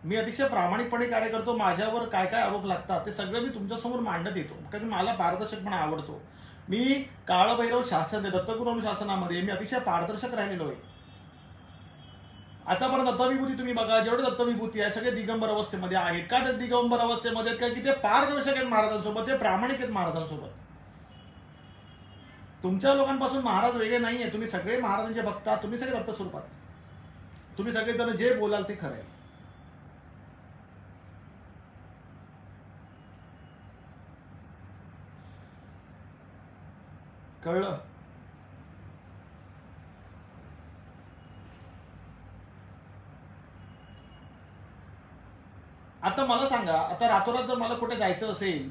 मी अतिशय प्रामाणिकपणे कार्य करतो. माझ्यावर काय काय आरोप लागतात ते सगळं मी तुमच्यासमोर मांडत येतो कारण मला पारदर्शकपणा आवडतो. मी काळभैरव शासन दत्तगुरू अनुशासनामध्ये मी अतिशय पारदर्शक राहिलेलो आहे. आतापर्यंत दत्तविभूती तुम्ही बघा, जेवढे दत्तविभूती आहे सगळे दिगंबर अवस्थेमध्ये आहेत. का ते दिगंबर अवस्थेमध्ये आहेत? की ते पारदर्शक आहेत महाराजांसोबत, ते प्रामाणिक आहेत महाराजांसोबत. तुमच्या लोकांपासून महाराज वेगळे नाहीये. तुम्ही सगळे महाराजांचे भक्त आहात. तुम्ही सगळे दत्त स्वरूपात. तुम्ही सगळेजण जे बोलाल ते खरं आहे. कळलं? आता मला सांगा, आता रातोरात जर मला कुठे जायचं असेल,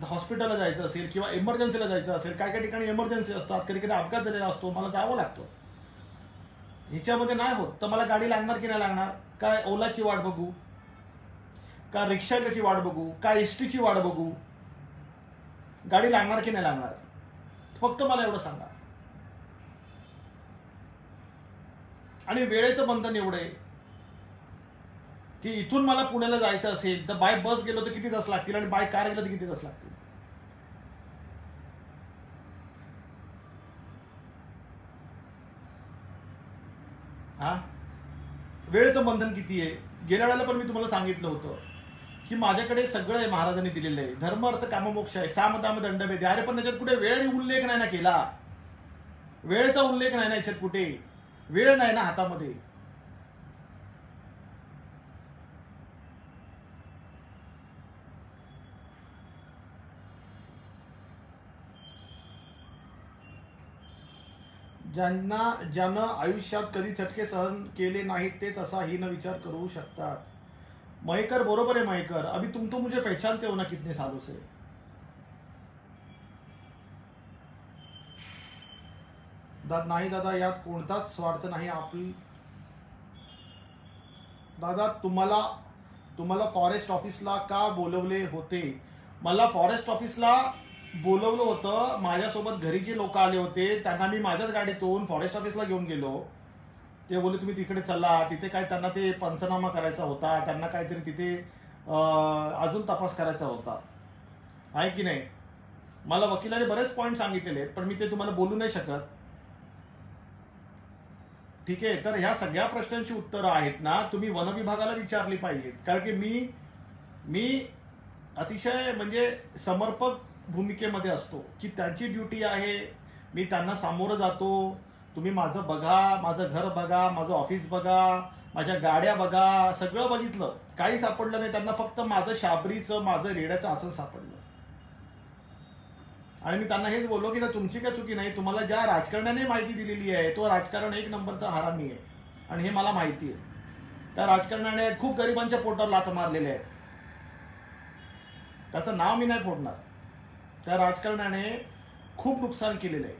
हॉस्पिटलला जायचं असेल किंवा इमर्जन्सीला जायचं असेल, काय काय ठिकाणी इमर्जन्सी असतात, कधी कधी अपघात झालेला असतो, मला जावं लागतं. ह्याच्यामध्ये नाही होत तर मला गाडी लागणार की नाही लागणार? काय ओलाची वाट बघू, का रिक्षाची वाट बघू, का एसटीची वाट बघू? गाडी लागणार की नाही लागणार? फक्त मला एवढं सांगा. आणि वेळेचं बंधन एवढं आहे की इथून मला पुण्याला जायचं असेल तर बाय बस गेलो तर किती तास लागतील आणि बाय कार गेलो तर किती तास लागतील? हा वेळेचं बंधन किती आहे? गेल्या वेळेला पण मी तुम्हाला सांगितलं होतं की माझ्याकडे सगळं आहे, महाराजांनी दिलेलं आहे. धर्म अर्थ काममोक्ष आहे, साम दाम दंडभेद. अरे पण त्याच्यात कुठे वेळ उल्लेख नाही ना केला. वेळेचा उल्लेख नाही ना याच्यात कुठे. वेळ नाही ना हातामध्ये. ज्यानं आयुष्यात कधी झटके सहन केले नाहीत तेच असा हीन विचार करू शकतात. मयेकर बरोबर आहे मयेकर. अभी तुम तो मुझे पहचानते हो ना कितने सालों से. नाही दादा, यात कोणताच स्वार्थ नाही. आपली दादा तुम्हाला फॉरेस्ट ऑफिसला का बोलवले होते? मला फॉरेस्ट ऑफिसला बोलवलं होतं. माझ्यासोबत घरी जे लोक आले होते त्यांना मी माझ्याच गाडीतून फॉरेस्ट ऑफिसला घेऊन गेलो. ते बोलले तुम्ही तिकडे चला. तिथे काय त्यांना ते पंचनामा करायचा होता, त्यांना काहीतरी तिथे अजून तपास करायचा होता, आहे की नाही? मला वकिलाने बरेच पॉईंट सांगितलेले पण मी ते तुम्हाला बोलू नाही शकत. ठीक आहे, तर ह्या सगळ्या प्रश्नांची उत्तरं आहेत ना तुम्ही वन विभागाला विचारली पाहिजेत. कारण की मी अतिशय म्हणजे समर्पक भूमिकेमध्ये असतो की त्यांची ड्युटी आहे, मी त्यांना सामोरं जातो. तुम्ही माझं बघा, माझं घर बघा, माझं ऑफिस बघा, माझ्या गाड्या बघा, सगळं बघितलं, काही सापडलं नाही त्यांना. फक्त माझं शाबरीचं, माझं रेड्याचं आसन सापडलं. आणि मी त्यांना हेच बोललो की तुमची काय चुकी नाही. तुम्हाला ज्या राजकारण्याने माहिती दिलेली आहे तो राजकारण एक नंबरचा हरामी आहे आणि हे मला माहिती आहे. त्या राजकारण्याने खूप गरिबांच्या पोटावर लाथ मारलेल्या आहेत. त्याचं नाव मी नाही फोडणार. त्या राजकारण्याने खूप नुकसान केलेलं आहे.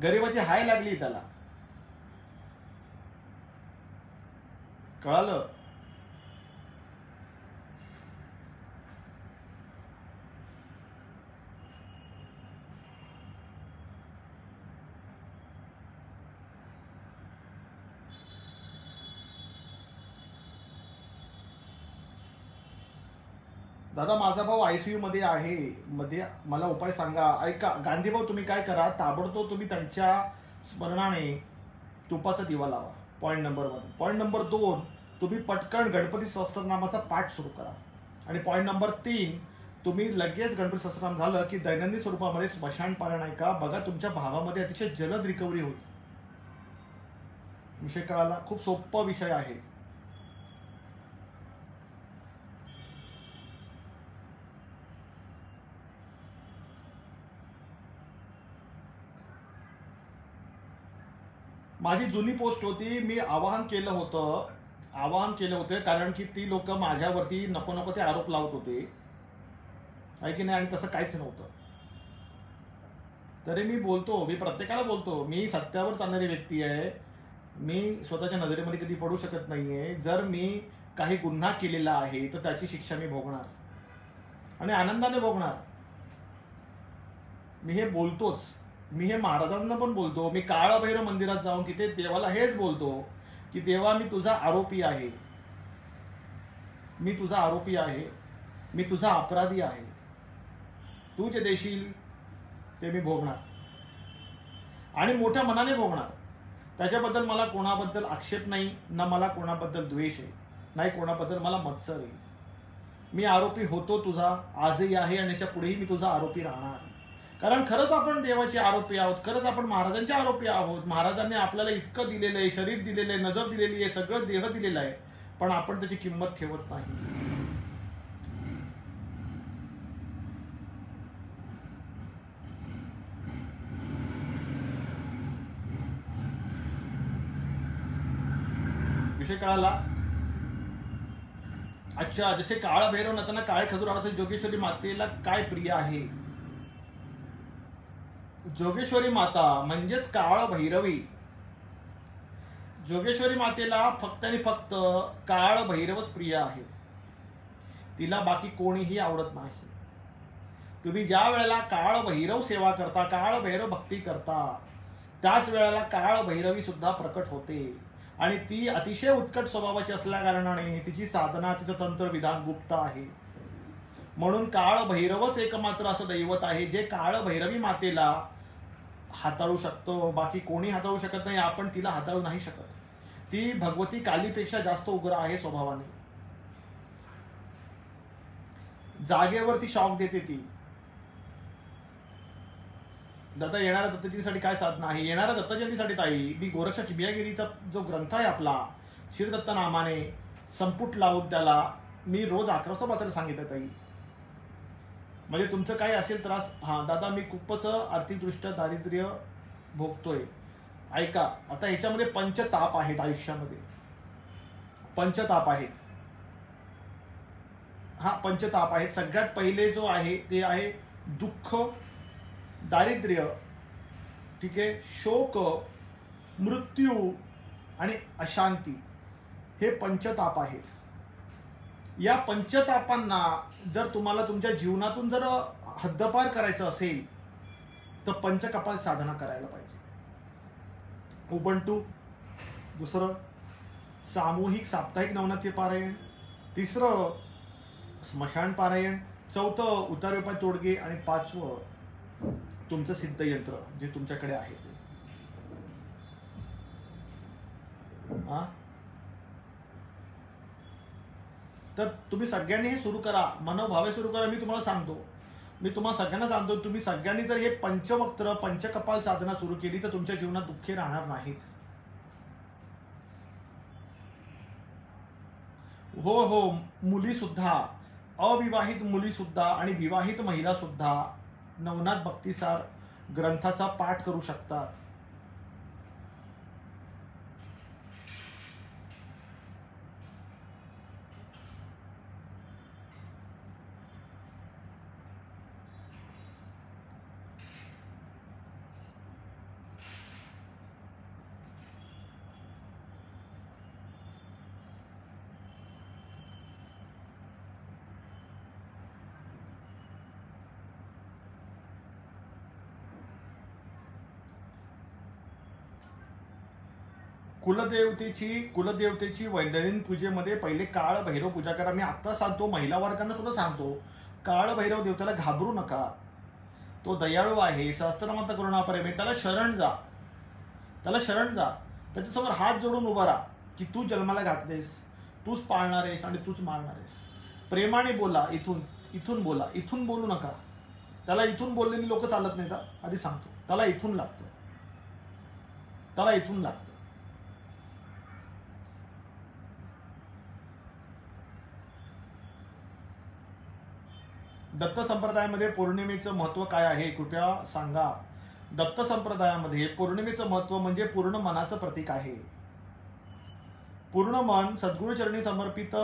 गरिबाची हाय लागली त्याला. कळालं? दादा माझा भाऊ आयसीयू मध्ये आहे, मध्ये मला उपाय सांगा. ऐका गांधी भाऊ, तुम्ही काय करा, ताबडतोब तुम्ही त्यांच्या स्मरणाने तुपाचा दिवा लावा. Point number 1. पॉईंट नंबर 2, तुम्ही पटकन गणपती सहस्त्रनामाचा पाठ सुरू करा. आणि पॉईंट नंबर 3, तुम्ही लगेच गणपती सहस्त्रनाम झालं की दैनंदिन स्वरूपामध्ये स्मशान पारायण ऐका. बघा तुमच्या भावामध्ये अतिशय जलद रिकव्हरी होईल. विषय कळाला? खूप सोपा विषय आहे. माझी जुनी पोस्ट होती, मी आवाहन केलं होतं कारण की ती लोक माझ्यावरती नको नको ते आरोप लावत होते, आहे की नाही? आणि तसं काहीच नव्हतं. तरी मी प्रत्येकाला बोलतो, मी सत्यावर चालणारी व्यक्ती आहे. मी स्वतःच्या नजरेमध्ये कधी पडू शकत नाहीये. जर मी काही गुन्हा केलेला आहे तर त्याची शिक्षा मी भोगणार आणि आनंदाने भोगणार. मी हे बोलतोच. मी हे महाराजांना पण बोलतो. मी काळभैरव मंदिरात जाऊन तिथे देवाला हेच बोलतो की देवा, मी तुझा आरोपी आहे, मी तुझा आरोपी आहे, मी तुझा अपराधी आहे. तू जे देशील ते मी भोगणार आणि मोठ्या मनाने भोगणार. त्याच्याबद्दल मला कोणाबद्दल आक्षेप नाही, ना मला कोणाबद्दल द्वेष आहे, नाही कोणाबद्दल मला मत्सर आहे. मी आरोपी होतो तुझा, आजही आहे आणि याच्या पुढेही मी तुझा आरोपी राहणार. कारण खरंच आपण देवाचे आरोपी आहोत, खरंच आपण महाराजांचे आरोपी आहोत. महाराजांनी आपल्याला इतकं दिलेलं आहे, शरीर दिलेलं आहे, नजर दिलेली आहे, सगळं देह दिलेलं आहे, पण आपण त्याची किंमत ठेवत नाही. विषय कळाला? अच्छा, जसे काळभैरव नतना काळे खजूर आवडते, जोगेश्वरी मातेला काय प्रिय आहे? जोगेश्वरी माता म्हणजेच काळभैरवी. जोगेश्वरी मातेला फक्त आणि फक्त काळभैरवच प्रिय आहे. तिला बाकी कोणीही आवडत नाही. तुम्ही ज्या वेळेला काळभैरव सेवा करता, काळभैरव भक्ती करता, त्याच वेळेला काळभैरवी सुद्धा प्रकट होते. आणि ती अतिशय उत्कट स्वभावाची असल्या कारणाने तिची साधना, तिचं तंत्र विधान गुप्त आहे. म्हणून काळभैरवच एकमात्र असं दैवत आहे जे काळभैरवी मातेला हाताळू शकतो. बाकी कोणी हाताळू शकत नाही. आपण तिला हाताळू नाही शकत. ती भगवती कालीपेक्षा जास्त उग्र आहे स्वभावाने. जागेवरती शॉक देते ती. दादा, येणाऱ्या दत्तजयंतीसाठी काय साधना आहे? येणाऱ्या दत्तजयंतीसाठी ताई, मी गोरक्षा किबियागिरीचा जो ग्रंथ आहे आपला, शिरदत्त नामाने संपुट लावून त्याला मी रोज 11 वाजता वाचायला सांगितलं ताई. म्हणजे तुमचं काही असेल त्रास, हा दादा मी खूपच आर्थिकदृष्ट्या दारिद्र्य भोगतोय. ऐका, आता ह्याच्यामध्ये पंचताप आहेत आयुष्यामध्ये. पंचताप आहेत. हा, पंचताप आहेत. सगळ्यात पहिले जो आहे ते आहे दुःख, दारिद्र्य, ठीक आहे, शोक, मृत्यू आणि अशांती. हे पंचताप आहेत. या पंचतापांना जर तुम्हाला तुमच्या जीवनातून जर हद्दपार करायचं असेल तर पंचकपाल साधना करायला पाहिजे. उबंटू, दुसरं सामूहिक साप्ताहिक नवनाथी पारायण, तिसरं स्मशान पारायण, चौथं उतारवेपाय तोडगे आणि पाचवं तुमचं सिद्ध यंत्र जे तुमच्याकडे आहे ते. तर तुम्ही सगळ्यांनी हे सुरू करा, मनोभावे सुरू करा. मी तुम्हाला सांगतो, मी तुम्हाला सगळ्यांना सांगतो, तुम्ही सगळ्यांनी जर हे पंचवक्त्र पंचकपाल साधना सुरू केली तर तुमच्या जीवनात दुःखे राहणार नाहीत. हो हो, मुली सुद्धा, अविवाहित मुली सुद्धा आणि विवाहित महिला सुद्धा नवनाथ भक्तिसार ग्रंथाचा पाठ करू शकतात. कुलदेवतेची दैनंदिन पूजेमध्ये पहिले काळ भैरव पूजा करा. मी आता सांगतो, महिला वर्गांना सुद्धा सांगतो, काळ भैरव देवतेला घाबरू नका. तो दयाळू आहे, सहस्त्रमंत करुणापरमे. त्याला शरण जा, त्याच्यासमोर हात जोडून उभा राहा की तू जन्माला घातलेस, तूच पाळणार आहेस आणि तूच मारणार आहेस. प्रेमाने बोला, इथून बोला, इथून बोलू नका. त्याला इथून बोललेली लोक चालत नाही. आधी सांगतो, त्याला इथून लागतं. दत्त संप्रदायामध्ये पौर्णिमेचं महत्व काय आहे कृपया सांगा. दत्त संप्रदायामध्ये पौर्णिमेचं महत्व म्हणजे पूर्ण मनाचं प्रतीक आहे. पूर्ण मन सद्गुरुचरणी समर्पित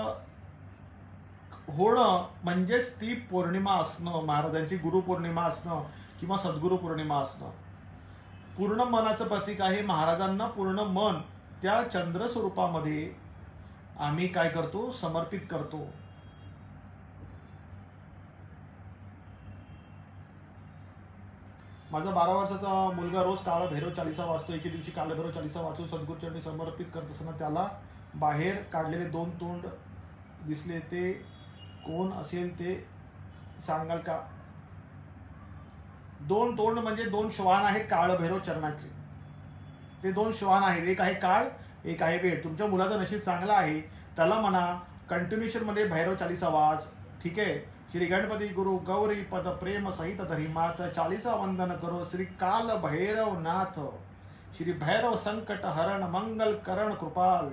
होणं म्हणजेच ती पौर्णिमा असणं, महाराजांची गुरुपौर्णिमा असणं किंवा सद्गुरु पौर्णिमा असणं. पूर्ण मनाचं प्रतीक आहे. महाराजांना पूर्ण मन त्या चंद्र स्वरूपामध्ये आम्ही काय करतो, समर्पित करतो. माझा 12 वर्षाचा मुलगा रोज काळ भैरव चालीसा वाचतो. एके दिवशी काळ भैरव चालीसा वाचून सद्गुरुचरणी समर्पित करत असताना त्याला बाहेर काढलेले 2 तोंड दिसले. ते कोण असेल ते सांगाल का? 2 तोंड म्हणजे 2 श्वान आहेत काळ भैरव चरणाचे. ते 2 श्वान आहेत, एक आहे काळ, एक आहे वेळ. तुमच्या मुलाचं नशीब चांगलं आहे, त्याला म्हणा कंटिन्युएशन मध्ये भैरव चालीसा वाच. ठीक आहे. श्री गणपती गुरु गौरी पद प्रेम सहित धरी मात, चालीसा वंदन करो श्री काल भैरव नाथ. श्री भैरव संकट हरण मंगल करण कृपाल,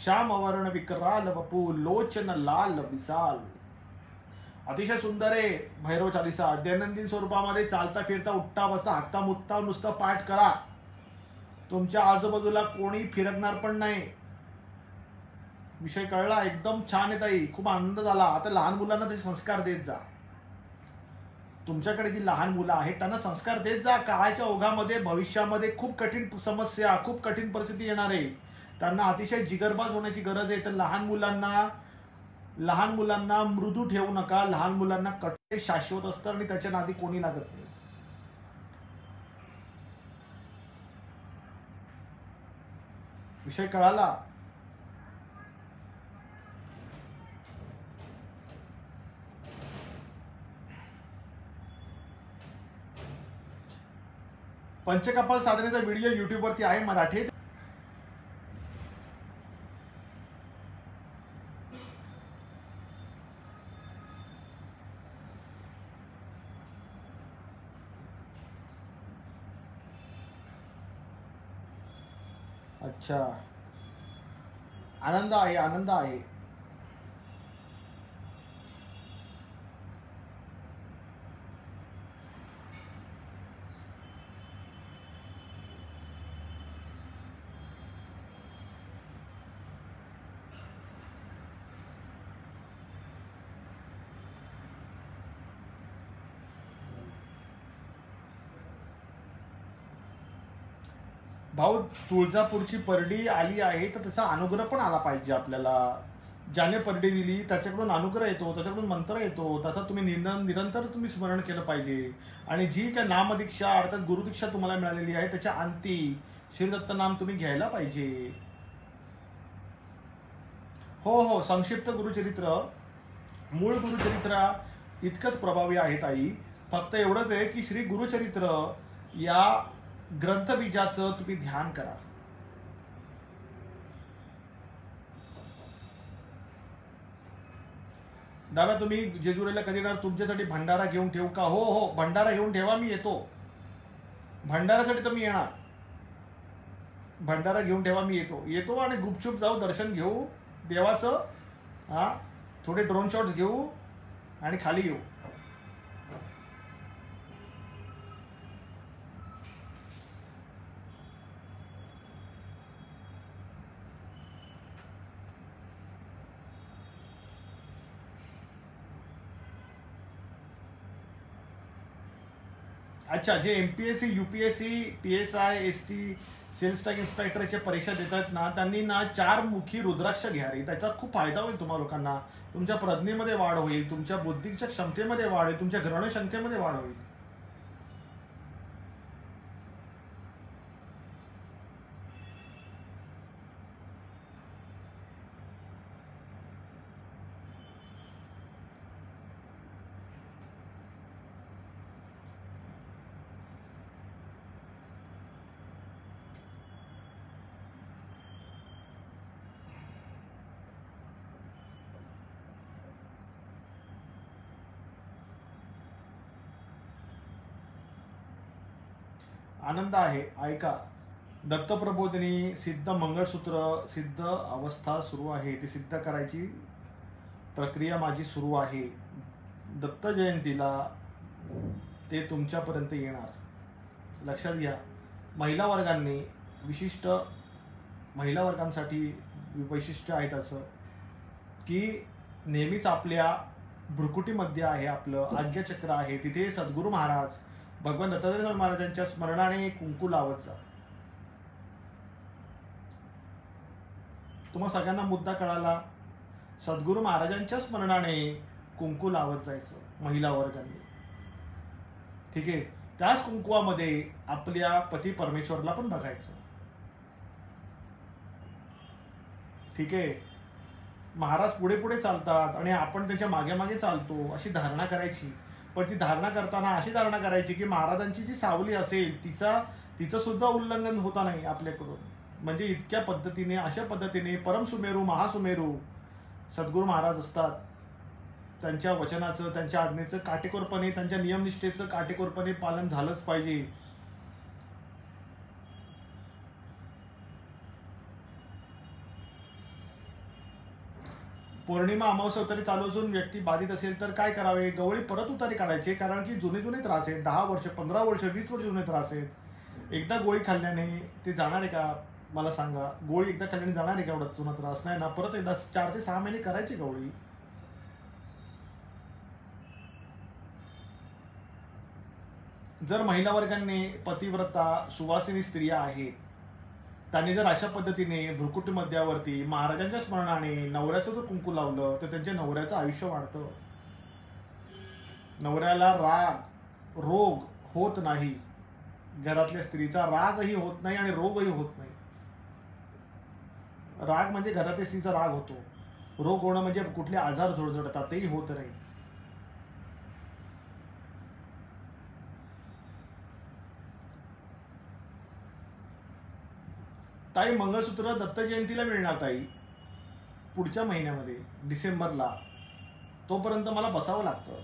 श्याम वर्ण विकराल वपू लोचन लाल विशाल. अतिशय सुंदर आहे भैरव चालीसा. दैनंदिन स्वरूपामध्ये चालता फिरता उठता बसता हाकता मुत्ता नुसतं पाठ करा. तुमच्या आजूबाजूला कोणी फिरकणार पण नाही. विषय कळला? एकदम छान आहे ताई, खूप आनंद झाला. आता लहान मुलांना ते संस्कार देत जा. तुमच्याकडे जी लहान मुलं आहेत त्यांना संस्कार देत जा. काळाच्या ओघामध्ये भविष्यामध्ये खूप कठीण समस्या, खूप कठीण परिस्थिती येणार आहे. त्यांना अतिशय जिगरबाज होण्याची गरज आहे. तर लहान मुलांना मृदू ठेवू नका. लहान मुलांना कठोर शाश्वत असतं आणि त्याच्या नादी कोणी लागत नाही. विषय कळाला? पंचकपाल साधनेचा व्हिडिओ युट्यूब वरती आहे मराठीत. अच्छा, आनंद आहे, आनंद आहे. भाऊ, तुळजापूरची परडी आली आहे तर त्याचा अनुग्रह पण आला पाहिजे आपल्याला. ज्याने परडी दिली त्याच्याकडून अनुग्रह येतो, त्याच्याकडून मंत्र येतो, त्याचा तुम्ही निरंतर तुम्ही स्मरण केलं पाहिजे. आणि जी काय नामदीक्षा अर्थात गुरुदीक्षा तुम्हाला मिळालेली आहे त्याच्या अंती श्रीदत्त नाम तुम्ही घ्यायला पाहिजे. हो हो, संक्षिप्त गुरुचरित्र मूळ गुरुचरित्र इतकंच प्रभावी आहे ताई. फक्त एवढंच आहे की श्री गुरुचरित्र या ग्रंथबीजाचं तुम्ही ध्यान करा. दादा तुम्ही जेजुरीला कधी येणार? तुमच्यासाठी भंडारा घेऊन ठेवू का? हो हो, भंडारा घेऊन ठेवा, मी येतो. भंडारासाठी तर मी येणार. भंडारा घेऊन ठेवा, मी येतो आणि गुपचूप जाऊ, दर्शन घेऊ देवाचं. हा, थोडे ड्रोन शॉट्स घेऊ आणि खाली येऊ. अच्छा, जे MPSC UPSC PSI ST sales tax इन्स्पेक्टरच्या परीक्षा देतात ना, त्यांनी ना 4 मुखी रुद्राक्ष घ्या रे. त्याचा खूप फायदा होईल तुम्हा लोकांना. तुमच्या प्रज्ञेमध्ये वाढ होईल, तुमच्या बुद्धीच्या क्षमतेमध्ये वाढ होईल, तुमच्या ग्रहण क्षमतेमध्ये वाढ होईल. आनंद आहे. ऐका, दत्तप्रबोधिनी सिद्ध मंगळसूत्र सिद्ध अवस्था सुरू आहे. ती सिद्ध करायची प्रक्रिया माझी सुरू आहे. दत्त जयंतीला ते तुमच्यापर्यंत येणार. लक्षात घ्या, महिला वर्गांनी विशिष्ट महिला वर्गांसाठी वैशिष्ट्य आहे त्याचं की नेहमीच आपल्या भ्रुकुटीमध्ये आहे, आपलं आज्ञाचक्र आहे, तिथे सद्गुरू महाराज भगवान दत्तात्रय स्वामी महाराजांच्या स्मरणाने कुंकू लावत जा. तुम्हा सगळ्यांना मुद्दा कळाला. सद्गुरू महाराजांच्या स्मरणाने कुंकू लावत जायचं महिला वर्गांनी. ठीक आहे, त्याच कुंकुवामध्ये आपल्या पती परमेश्वरला पण बघायचं. ठीक आहे, महाराज पुढे पुढे चालतात आणि आपण त्याच्या मागे मागे चालतो अशी धारणा करायची. पण ती धारणा करताना अशी धारणा करायची की महाराजांची जी सावली असेल तिचं सुद्धा उल्लंघन होता नाही आपल्याकडून. म्हणजे इतक्या पद्धतीने, अशा पद्धतीने परमसुमेरू महासुमेरू सद्गुरू महाराज असतात. त्यांच्या वचनाचं, त्यांच्या आज्ञेचं काटेकोरपणे, त्यांच्या नियमनिष्ठेचं काटेकोरपणे पालन झालंच पाहिजे. पौर्णिमा अमावस्या उतारी चालू असून व्यक्ती बाधित असेल तर काय करावे? गवळी परत उतारी काढायचे, कारण की जुने जुने त्रास आहेत. 10 वर्ष, 15 वर्ष, 20 वर्ष जुने त्रास आहेत. एकदा गोळी खाल्ल्याने ते जाणार आहे का? मला सांगा. गोळी एकदा खाल्ल्याने जाणार आहे का? एवढा जुना त्रास नाही ना. परत एकदा 4 ते 6 महिने करायची गवळी. जर महिला वर्गांनी पतिव्रता सुवासिनी स्त्रिया आहेत, त्यांनी जर अशा पद्धतीने भ्रुकुटी मध्यावरती महाराजांच्या स्मरणाने नवऱ्याचं जर कुंकू लावलं तर त्यांच्या नवऱ्याचं आयुष्य वाढतं. नवऱ्याला राग रोग होत नाही, घरातल्या स्त्रीचा रागही होत नाही आणि रोगही होत नाही. राग म्हणजे घरातल्या स्त्रीचा राग होतो, रोग होणं म्हणजे कुठले आजार जोडजडतात तेही होत नाही. ताई, मंगळसूत्र दत्त जयंतीला मिळणार ताई, पुढच्या महिन्यामध्ये डिसेंबरला. तोपर्यंत मला बसावं लागतं.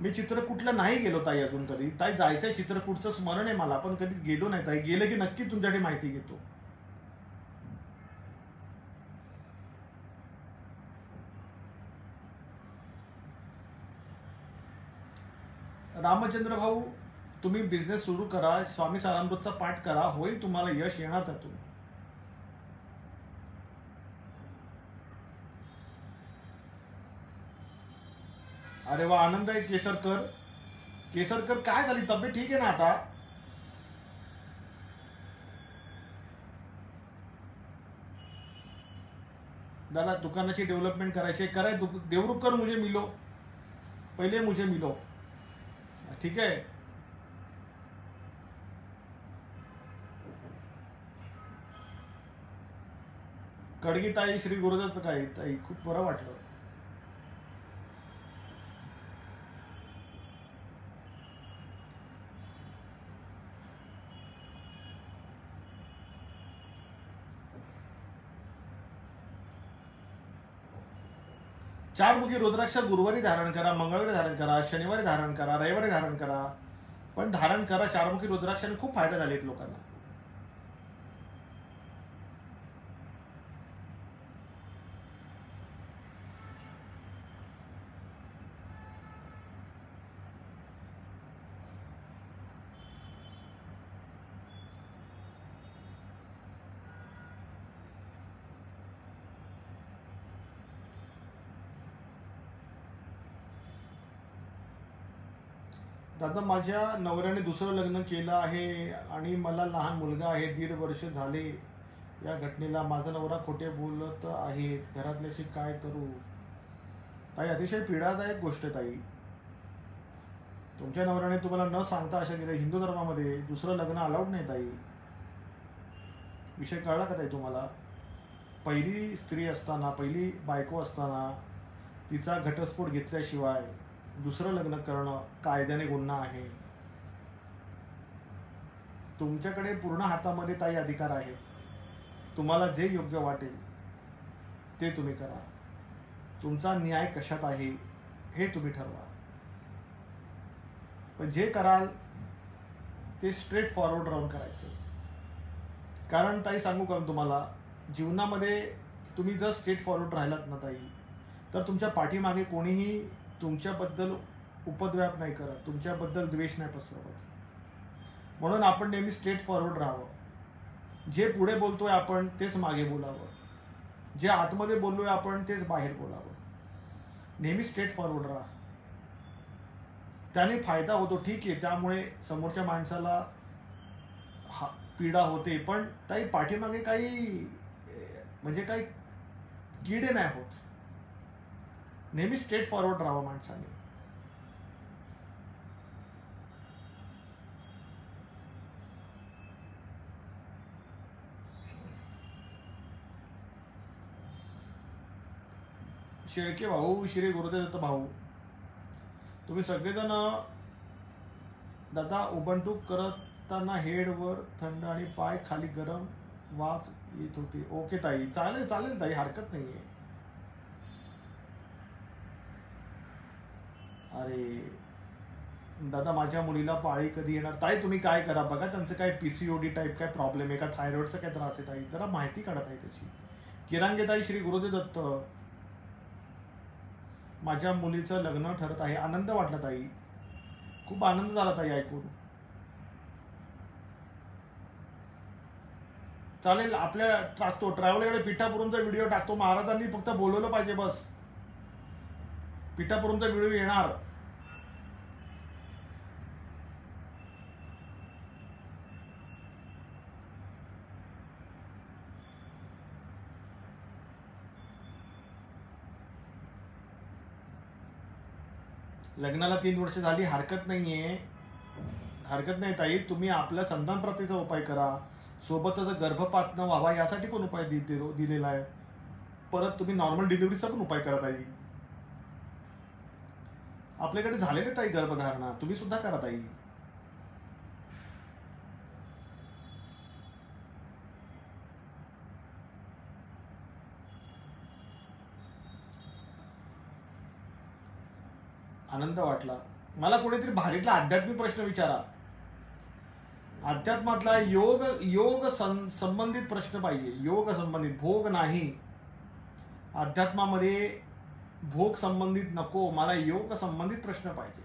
मी चित्रकूटला नाही गेलो ताई अजून कधी. ताई जायचंय, चित्रकूटचं स्मरण आहे मला, पण कधी गेलो नाही ताई. गेलं की नक्की तुमच्याकडे माहिती घेतो. रामचंद्र भाऊ, तुम्ही बिझनेस सुरू करा, स्वामी सारामृतचा पाठ करा, होईल तुम्हाला यश येणार त्यातून. अरे वा, आनंद आहे. केसरकर काय झाली तब्येत? ठीक आहे ना आता? दादा, दुकानाची डेव्हलपमेंट करायची कराय. देवरुखकर मुझे मिलो, पहिले मुझे मिलो. ठीक आहे. कडगी ताई, श्री गुरुदत्त काय ताई, खूप बरं वाटलं. चारमुखी रुद्राक्ष गुरुवारी धारण करा, मंगळवारी धारण करा, शनिवारी धारण करा, रविवारी धारण करा, पण धारण करा. चारमुखी रुद्राक्षाने खूप फायदे झालेत लोकांना. दादा, माझ्या नवऱ्याने दुसरं लग्न केलं आहे आणि मला लहान मुलगा आहे, 1.5 वर्ष झाले या घटनेला. माझा नवरा खोटे बोलत आहेत, घरातल्याशी काय करू? ताई, अतिशय पीडादायक गोष्ट ताई. तुमच्या नवऱ्याने तुम्हाला न सांगता अशा केलं. हिंदू धर्मामध्ये दुसरं लग्न अलाउड नाही ताई. विषय कळला का ताई तुम्हाला? पहिली स्त्री असताना, पहिली बायको असताना तिचा घटस्फोट घेतल्याशिवाय दुसरं लग्न करणं कायद्याने गुन्हा आहे. तुमच्याकडे पूर्ण हातामध्ये ताई अधिकार आहे. तुम्हाला जे योग्य वाटेल ते तुम्ही करा. तुमचा न्याय कशात आहे हे तुम्ही ठरवा. पण जे कराल ते स्ट्रेट फॉरवर्ड राहून करायचं. कारण ताई सांगू का तुम्हाला, जीवनामध्ये तुम्ही जर स्ट्रेट फॉरवर्ड राहिलात ना ताई, तर तुमच्या पाठीमागे कोणीही तुमच्याबद्दल उपद्व्याप नाही करत, तुमच्याबद्दल द्वेष नाही पसरवत. म्हणून आपण नेहमी स्ट्रेट फॉरवर्ड राहावं. जे पुढे बोलतोय आपण तेच मागे बोलावं, जे आतमध्ये बोललोय आपण तेच बाहेर बोलावं. नेहमी स्ट्रेट फॉरवर्ड राहा. त्याने फायदा होतो, ठीक आहे, त्यामुळे समोरच्या माणसाला पीडा होते, पण ताई पाठीमागे काही म्हणजे काही किडे नाही होत. नेहमी स्ट्रेट फॉरवर्ड राहावं माणसाने. शेळके भाऊ, श्री गुरुदेव दत्त भाऊ, तुम्ही सगळेजण दादा उबंटू करताना हेड वर थंड आणि पाय खाली गरम वाफ येत होती. ओके ताई, चालेल चालेल ताई, हरकत नाहीये. अरे दादा, माझ्या मुलीला पाळी कधी येणार? ताई तुम्ही काय करा बघा, त्यांचं काय पीसीओडी टाईप काय प्रॉब्लेम आहे का, थायरॉइडचा काय त्रास आहे ताई, जरा माहिती काढा ताई त्याची. किरांगे ताई, श्री गुरुदेव दत्त, माझ्या मुलीचं लग्न ठरत आहे. आनंद वाटला ताई, खूप आनंद झाला ताई ऐकून. चालेल, आपल्या टाकतो ट्रॅव्हलकडे पिठापुरूमचा व्हिडिओ टाकतो. महाराजांनी फक्त बोलवलं पाहिजे बस, पिठापुरूमचा व्हिडिओ येणार. लग्नाला 3 वर्ष झाली, हरकत नाहीये, हरकत नाही ताई. तुम्ही आपल्या संतान प्राप्तीचा उपाय करा, सोबतच गर्भपात न व्हावा यासाठी पण उपाय दिलेला आहे. परत तुम्ही नॉर्मल डिलिव्हरीचा पण उपाय करा ताई. आपल्याकडे झालेले ताई गर्भधारणा, तुम्ही सुद्धा करा ताई. आनंद वाटला मला. कोणीतरी भारीतला आध्यात्मिक प्रश्न विचारा, अध्यात्मातला योग संबंधित प्रश्न पाहिजे, योग संबंधित, भोग नाही. अध्यात्मामध्ये भोग संबंधित नको, मला योग संबंधित प्रश्न पाहिजे.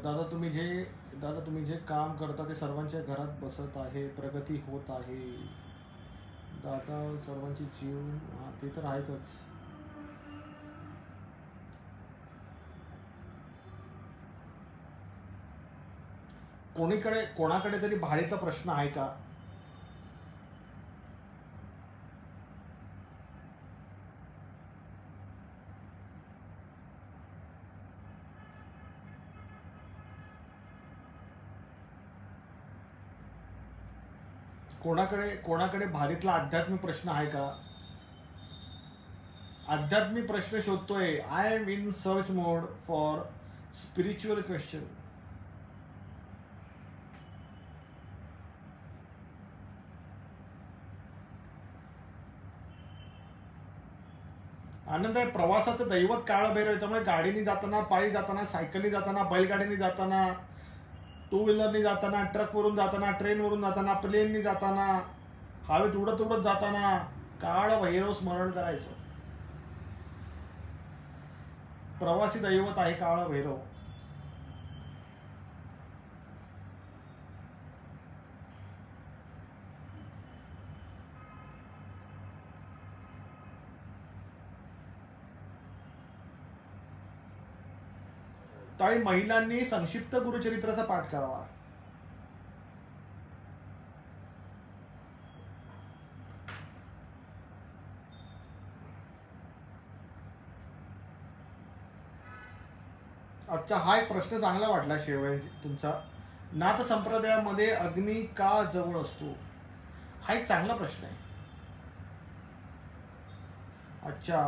दादा तुम्ही जे काम करता ते सर्वांच्या घरात बसत आहे, प्रगती होत आहे दादा, सर्वांची जीवन, ते तर आहेतच. कोणाकडे तरी भारीचा प्रश्न आहे का? कोणाकडे भारीतला आध्यात्मिक प्रश्न आहे का? आध्यात्मिक प्रश्न शोधतोय. I am in search mode for spiritual question. आनंद आहे. प्रवासाचं दैवत काळभैरव, त्यामुळे गाडीने जाताना, पायी जाताना, सायकलने जाताना, बैलगाडीने जाताना, टू व्हीलरने जाताना, ट्रकवरून जाताना, ट्रेनवरून जाताना, प्लेनने जाताना, हवेत उडत जाताना काळ भैरव स्मरण करायचं. प्रवासी दैवत आहे काळ भैरव. त्यावेळी महिलांनी संक्षिप्त गुरुचरित्राचा पाठ करावा. अच्छा, हा एक प्रश्न चांगला वाटला शेवळे तुमचा. नाथ संप्रदायामध्ये अग्नी का जवळ असतो? हा एक चांगला प्रश्न आहे. अच्छा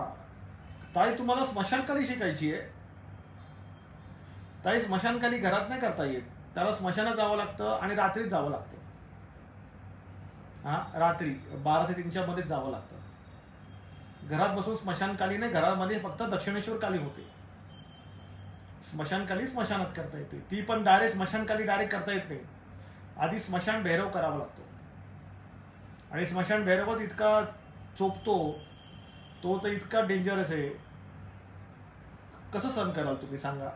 ताई, तुम्हाला स्मशानकाली शिकायची आहे? ताई, स्मशानकाली घरात नाही करता येत, त्याला स्मशानात जावं लागतं आणि रात्रीच जावं लागतं. हा, रात्री 12 ते 3च्या मध्ये जावं लागतं. घरात बसून स्मशानकाली नाही, घरामध्ये फक्त दक्षिणेश्वर काली होते. स्मशानकाली स्मशानात करता येते, ती पण डायरेक्ट स्मशानकाली डायरेक्ट करता येत नाही. आधी स्मशान भैरव करावा लागतो, आणि स्मशान भैरवच इतका चोपतो, तो तर इतका डेंजरस आहे. कसं सहन कराल तुम्ही सांगा?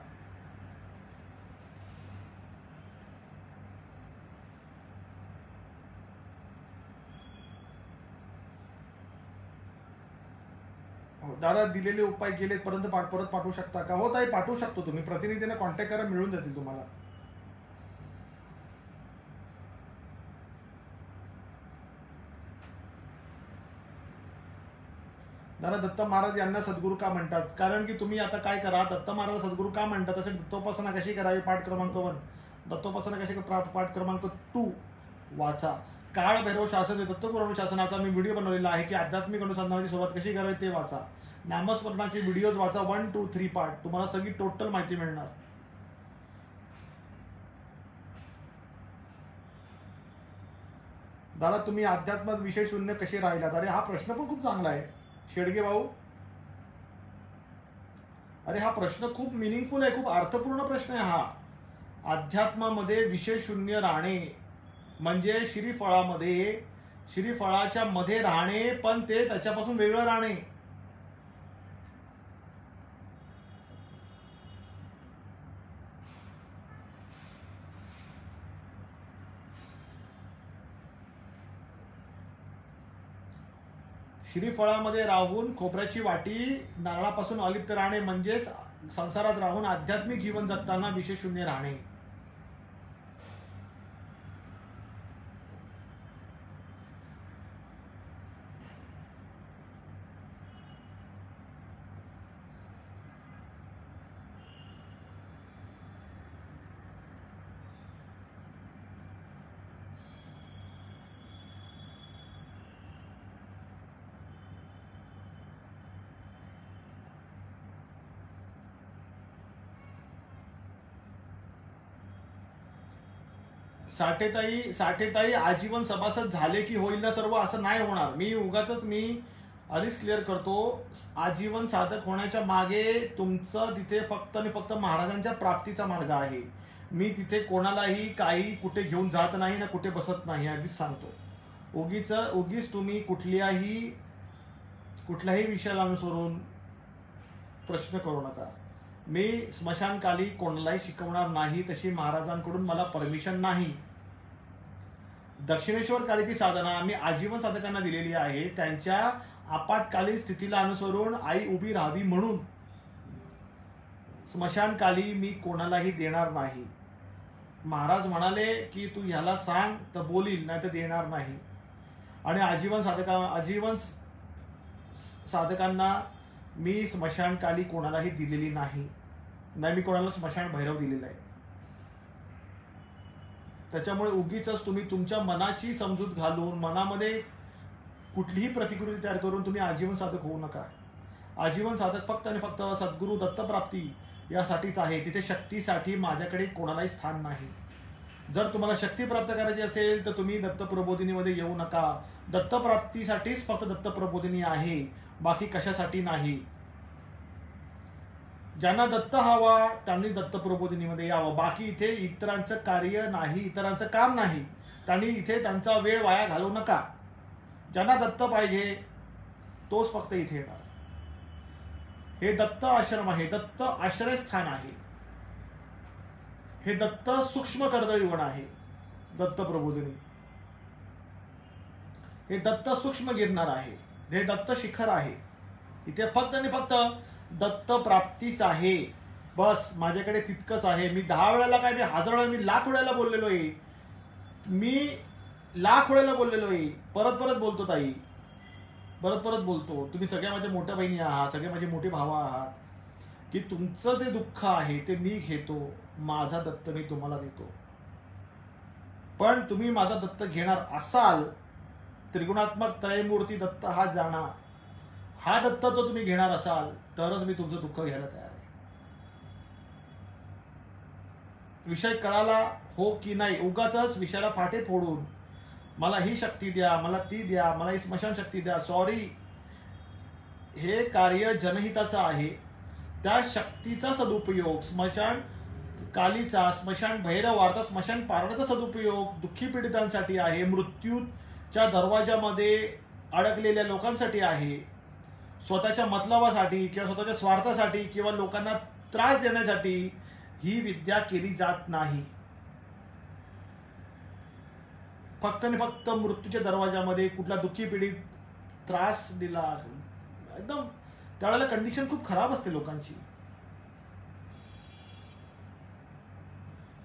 दादा, दिलेले उपाय गेले परंत परत पाठवू शकता का? हो ताई, पाठवू शकतो. तुम्ही प्रतिनिधीने कॉन्टॅक्ट करा, मिळून देतील तुम्हाला. दादा, दत्त महाराज यांना सद्गुरू का म्हणतात? कारण की तुम्ही आता काय करा, दत्त महाराज सद्गुरू का म्हणतात, तसे दत्तोपासना कशी करावी पाठ क्रमांक 1, दत्तोपासना कशी पाठ क्रमांक 2 वाचा. काळ भैरव शासन, दत्तगुरू अनुशासनाचा मी व्हिडिओ बनवलेला आहे की आध्यात्मिक अनुसंधानाची सुरुवात कशी करावी ते वाचा. नामस्मरणाचे व्हिडिओज वाचा, 1, 2, 3 पार्ट, तुम्हाला सगळी टोटल माहिती मिळणार. दादा, तुम्ही अध्यात्मात विषय शून्य कसे राहिलात? अरे, हा प्रश्न पण खूप चांगला आहे शेडगे भाऊ. अरे, हा प्रश्न खूप मिनिंगफुल आहे, खूप अर्थपूर्ण प्रश्न आहे हा. अध्यात्मामध्ये विषय शून्य राहणे म्हणजे श्रीफळामध्ये, श्रीफळाच्या मध्ये राहणे, पण ते त्याच्यापासून वेगळं राहणे. श्रीफळामध्ये राहून खोबऱ्याची वाटी, नारळापासून अलिप्त राहणे म्हणजेच संसारात राहून आध्यात्मिक जीवन जगताना विषय शून्य राहणे. साठेताई आजीवन सभासद झाले की होईल ना सर्व? असं नाही होणार. मी आधीच क्लिअर करतो, आजीवन साधक होण्याच्या मागे तुमचं तिथे फक्त आणि फक्त महाराजांच्या प्राप्तीचा मार्ग आहे. मी तिथे कोणालाही काही कुठे घेऊन जात नाही ना कुठे बसत नाही, आधीच सांगतो. उगीच तुम्ही कुठल्याही विषयाला अनुसरून प्रश्न करू नका. मी स्मशानकाली कोणालाही शिकवणार नाही, तशी महाराजांकडून मला परमिशन नाही. दक्षिणेश्वर कालीची साधना मी आजीवन साधकांना दिलेली आहे, त्यांच्या आपत्कालीन स्थितीला अनुसरून आई उभी राहावी म्हणून. स्मशानकाली मी कोणालाही देणार नाही. महाराज म्हणाले की तू ह्याला सांग तर बोलील, नाही तर देणार नाही. आणि आजीवन साधकांना मी स्मशानकाली कोणालाही दिलेली नाही. मी कोणाला स्मशान भैरव दिलेला आहे. त्याच्यामुळे उगीच तुम्ही तुमच्या मनाची समजूत घालून मनामध्ये कुठलीही प्रतिकृती तयार करून तुम्ही आजीवन साधक होऊ नका. आजीवन साधक फक्त आणि फक्त सद्गुरू दत्तप्राप्ती यासाठीच आहे. तिथे शक्तीसाठी माझ्याकडे कोणालाही स्थान नाही. जर तुम्हाला शक्ती प्राप्त करायची असेल तर तुम्ही दत्तप्रबोधिनीमध्ये येऊ नका. दत्तप्राप्तीसाठीच फक्त दत्तप्रबोधिनी आहे, बाकी कशासाठी नाही. ज्यांना दत्त हवा त्यांनी दत्तप्रबोधिनीमध्ये यावं. बाकी इथे इतरांचं कार्य नाही, इतरांचं काम नाही, त्यांनी इथे त्यांचा वेळ वाया घालवू नका. ज्यांना दत्त पाहिजे तोच फक्त इथे येणार. हे दत्त आश्रम आहे, दत्त आश्रयस्थान आहे. हे दत्त सूक्ष्म कर्दळीवन आहे. दत्त प्रबोधिनी हे दत्त सूक्ष्म गिरणार आहे. हे दत्त शिखर आहे. इथे फक्त आणि फक्त दत्त प्राप्तीच आहे. बस माझ्याकडे तितकंच आहे. मी 10 वेळेला काय, मी 1000 वेळा, मी लाख वेळेला बोललेलो आहे. मी लाख वेळेला बोललेलो आहे. परत बोलतो ताई, परत बोलतो. तुम्ही सगळ्या माझ्या मोठ्या बहिणी आहात, सगळे माझे मोठे भाव आहात. की तुमचं जे दुःख आहे ते मी घेतो, माझा दत्त मी तुम्हाला देतो. पण तुम्ही माझा दत्त घेणार असाल, त्रिगुणात्मक त्रयमूर्ती दत्त हा जाणा, हा दत्त तो तुम्ही घेणार असाल तरच मी तुमचं दुःख घ्यायला तयार आहे. विषय कळाला हो की नाही? उगाच विषयाला फाटे फोडून मला ही शक्ती द्या, मला ती द्या, मला ही स्मशान शक्ती द्या. सॉरी, हे कार्य जनहिताचं आहे. त्या शक्तीचा सदुपयोग स्मशान कालीचा, स्मशान भैरव अर्थात स्मशान पारण्याचा सदुपयोग दुःखी पीडितांसाठी आहे, मृत्यूच्या दरवाजामध्ये अडकलेल्या लोकांसाठी आहे, स्वतःच्या मतलबासाठी किंवा स्वतःच्या स्वार्थासाठी किंवा लोकांना त्रास देण्यासाठी ही विद्या केली जात नाही. फक्त आणि फक्त मृत्यूच्या दरवाजामध्ये कुठला दुःखी पीडित त्रास दिला, एकदम त्यावेळेला कंडिशन खूप खराब असते लोकांची.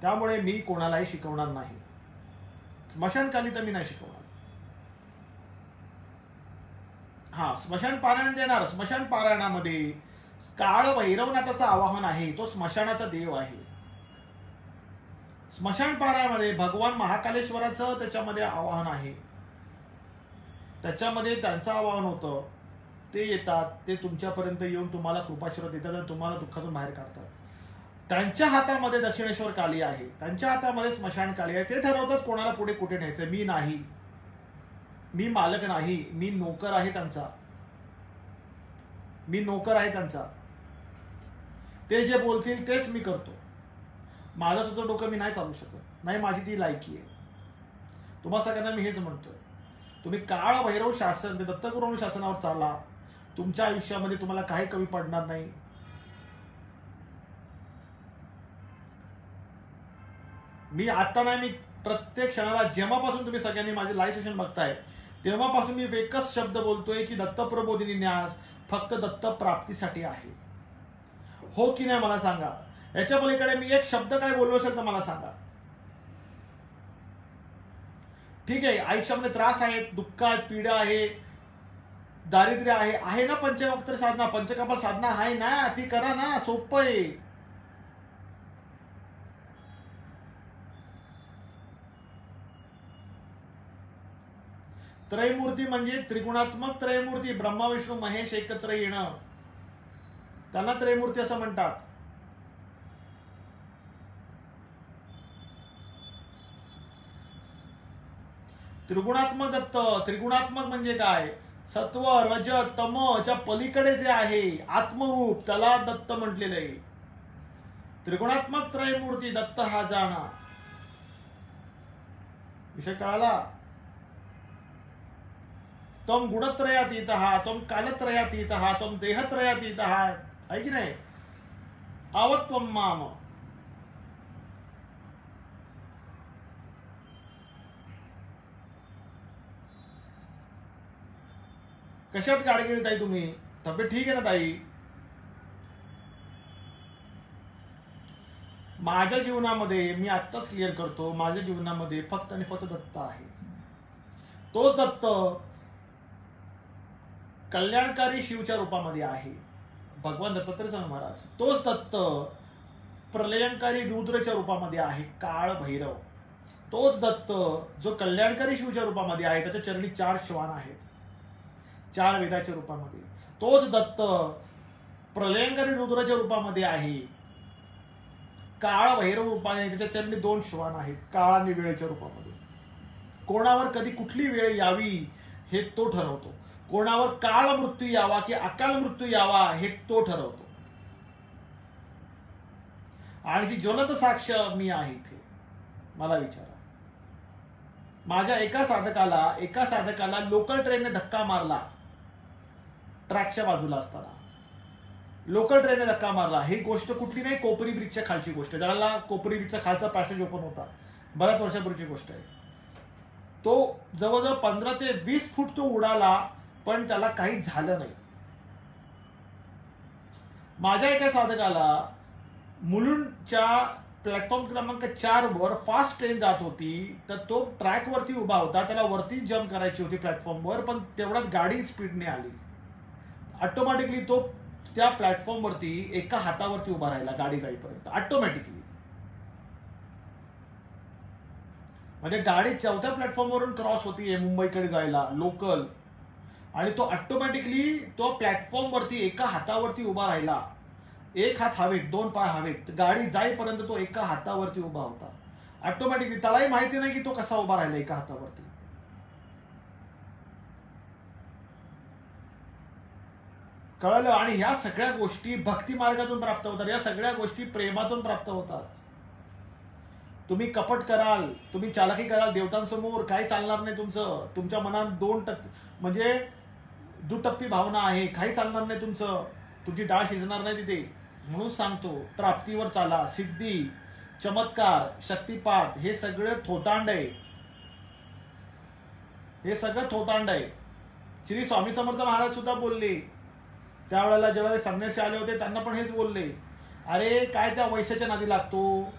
त्यामुळे मी कोणालाही शिकवणार नाही. स्मशानकाली तर मी नाही शिकवणार. हा, स्मशान पारायण देणार. स्मशान पारायणामध्ये काळ भैरवनाथाचं आवाहन आहे, तो स्मशानाचा देव आहे. स्मशान पारायणामध्ये भगवान महाकालेश्वराचं त्याच्यामध्ये आवाहन आहे. त्याच्यामध्ये त्यांचं आवाहन होतं, ते येतात, ते तुमच्यापर्यंत येऊन तुम्हाला कृपाशीर्वाद देतात आणि तुम्हाला दुःखातून बाहेर काढतात. त्यांच्या हातामध्ये दक्षिणेश्वर काली आहे, त्यांच्या हातामध्ये स्मशान काली आहे. ते ठरवतात कोणाला पुढे कुठे न्यायचं. मी नाही, मी मालक नाही, मी नोकर आहे त्यांचा. मी नोकर आहे त्यांचा. ते जे बोलतील तेच मी करतो. माझं सुद्धा डोकं मी नाही चालू शकत, नाही माझी ती लायकी आहे. तुम्हा सगळ्यांना मी हेच म्हणतोय, तुम्ही काळ भैरव शासन, ते दत्तगुरू शासनावर चाला. तुमच्या आयुष्यामध्ये तुम्हाला काही कमी पडणार नाही. मी आता नाही, मी प्रत्येक क्षणाला, जेव्हापासून तुम्ही सगळ्यांनी माझे लाईव्ह सेशन बघताय तेव्हापासून मी एकच शब्द बोलतोय की दत्तप्रबोधिनी न्यास फक्त दत्त प्राप्तीसाठी आहे. हो की नाही मला सांगा. याच्या पलीकडे मी एक शब्द काय बोललो असेल तर मला सांगा. ठीक आहे, आयुष्यामध्ये त्रास आहेत, दुःख आहेत, पीडा आहे, दारिद्र्य आहे ना. पंचवक्त्र साधना, पंचकपाल साधना आहे ना, ती करा ना, सोपं आहे. त्रयमूर्ती म्हणजे त्रिगुणात्मक त्रयमूर्ती, ब्रह्मा विष्णू महेश एकत्र येणं, त्यांना त्रयमूर्ती असं म्हणतात. त्रिगुणात्मक दत्त, त्रिगुणात्मक म्हणजे काय? सत्व रज तमच्या पलीकडे जे आहे आत्मरूप, त्याला दत्त म्हटलेलं आहे. त्रिगुणात्मक त्रयमूर्ती दत्त हा जाणा. विषय कळाला? तम गुणत्रयातीतः, तम कालत्रयातीतः, तम देहत्रयातीतः, आहे की नाही? आवत्वम माम. कशात गाडी गेली ताई तुम्ही? तब्येत ठीक आहे ना ताई? माझ्या जीवनामध्ये, मी आत्ताच क्लिअर करतो, माझ्या जीवनामध्ये फक्त आणि फक्त दत्त आहे. तोच दत्त कल्याणकारी शिवच्या रूपामध्ये आहे, भगवान दत्तात्रय स्वामी महाराज. तोच दत्त प्रलयंकारी रुद्रच्या रूपामध्ये आहे, काळ भैरव. तोच दत्त जो कल्याणकारी शिवच्या रूपामध्ये आहे, त्याच्या चरणी 4 श्वान आहेत, 4 वेदाच्या रूपामध्ये. तोच दत्त प्रलयंकारी रुद्राच्या रूपामध्ये आहे, काळ भैरव रूपाने, त्याच्या चरणी 2 श्वान आहेत, काळ आणि वेळेच्या रूपामध्ये. कोणावर कधी कुठली वेळ यावी हे तो ठरवतो. कोणावर काळ मृत्यू यावा की अकाल मृत्यू यावा हे तो ठरवतो. आणि ही ज्वलंत साक्ष मी आहे इथे. मला विचारा, माझ्या एका साधकाला लोकल ट्रेनने धक्का मारला, ट्रॅकच्या बाजूला असताना लोकल ट्रेनने धक्का मारला. ही गोष्ट कुठली नाही, कोपरी ब्रिजच्या खालची गोष्ट आहे. ज्याला कोपरी ब्रिजचा खालचा पॅसेज ओपन होता, बऱ्याच वर्षापूर्वीची गोष्ट आहे. तो जवळजवळ 15 ते 20 फूट तो उडाला, पण त्याला काही झालं नाही. माझ्या एका साधकाला मुलुंडच्या प्लॅटफॉर्म क्रमांक 4 वर फास्ट ट्रेन जात होती, तर तो ट्रॅक वरती उभा होता, त्याला वरती जम्प करायची होती प्लॅटफॉर्मवर, पण तेवढ्यात गाडी स्पीडने आली. ऑटोमॅटिकली तो त्या प्लॅटफॉर्मवरती एका हातावरती उभा राहिला गाडी जाईपर्यंत ऑटोमॅटिकली. म्हणजे गाडी 4थ्या प्लॅटफॉर्मवरून क्रॉस होतीये मुंबईकडे जायला लोकल, आणि तो ऑटोमॅटिकली तो प्लॅटफॉर्मवरती एका हातावरती उभा राहिला. एक हात हवेत, 2 पाय हवेत, गाडी जाईपर्यंत तो एका हातावरती उभा होता ऑटोमॅटिकली. त्यालाही माहिती नाही की तो कसा उभा राहिला एका हातावरती. कळलं? आणि ह्या सगळ्या गोष्टी भक्ती मार्गातून प्राप्त होतात, या सगळ्या गोष्टी प्रेमातून प्राप्त होतात. तुम्ही कपट कराल, तुम्ही चालाकी कराल देवतांसमोर, काही चालणार नाही तुमचं. तुमच्या मनात 2% म्हणजे दुटप्पी भावना आहे, काही चालणार नाही तुमचं. तुमची डाळ शिजणार नाही तिथे. म्हणून सांगतो, प्राप्तीवर चाला. सिद्धी, चमत्कार, शक्तिपात हे सगळं थोतांड आहे. हे सगळं थोतांड आहे. श्री स्वामी समर्थ महाराज सुद्धा बोलले त्यावेळेला, जेव्हा संन्यासी आले होते त्यांना पण हेच बोलले, अरे काय त्या वैश्याच्या नादी लागतो.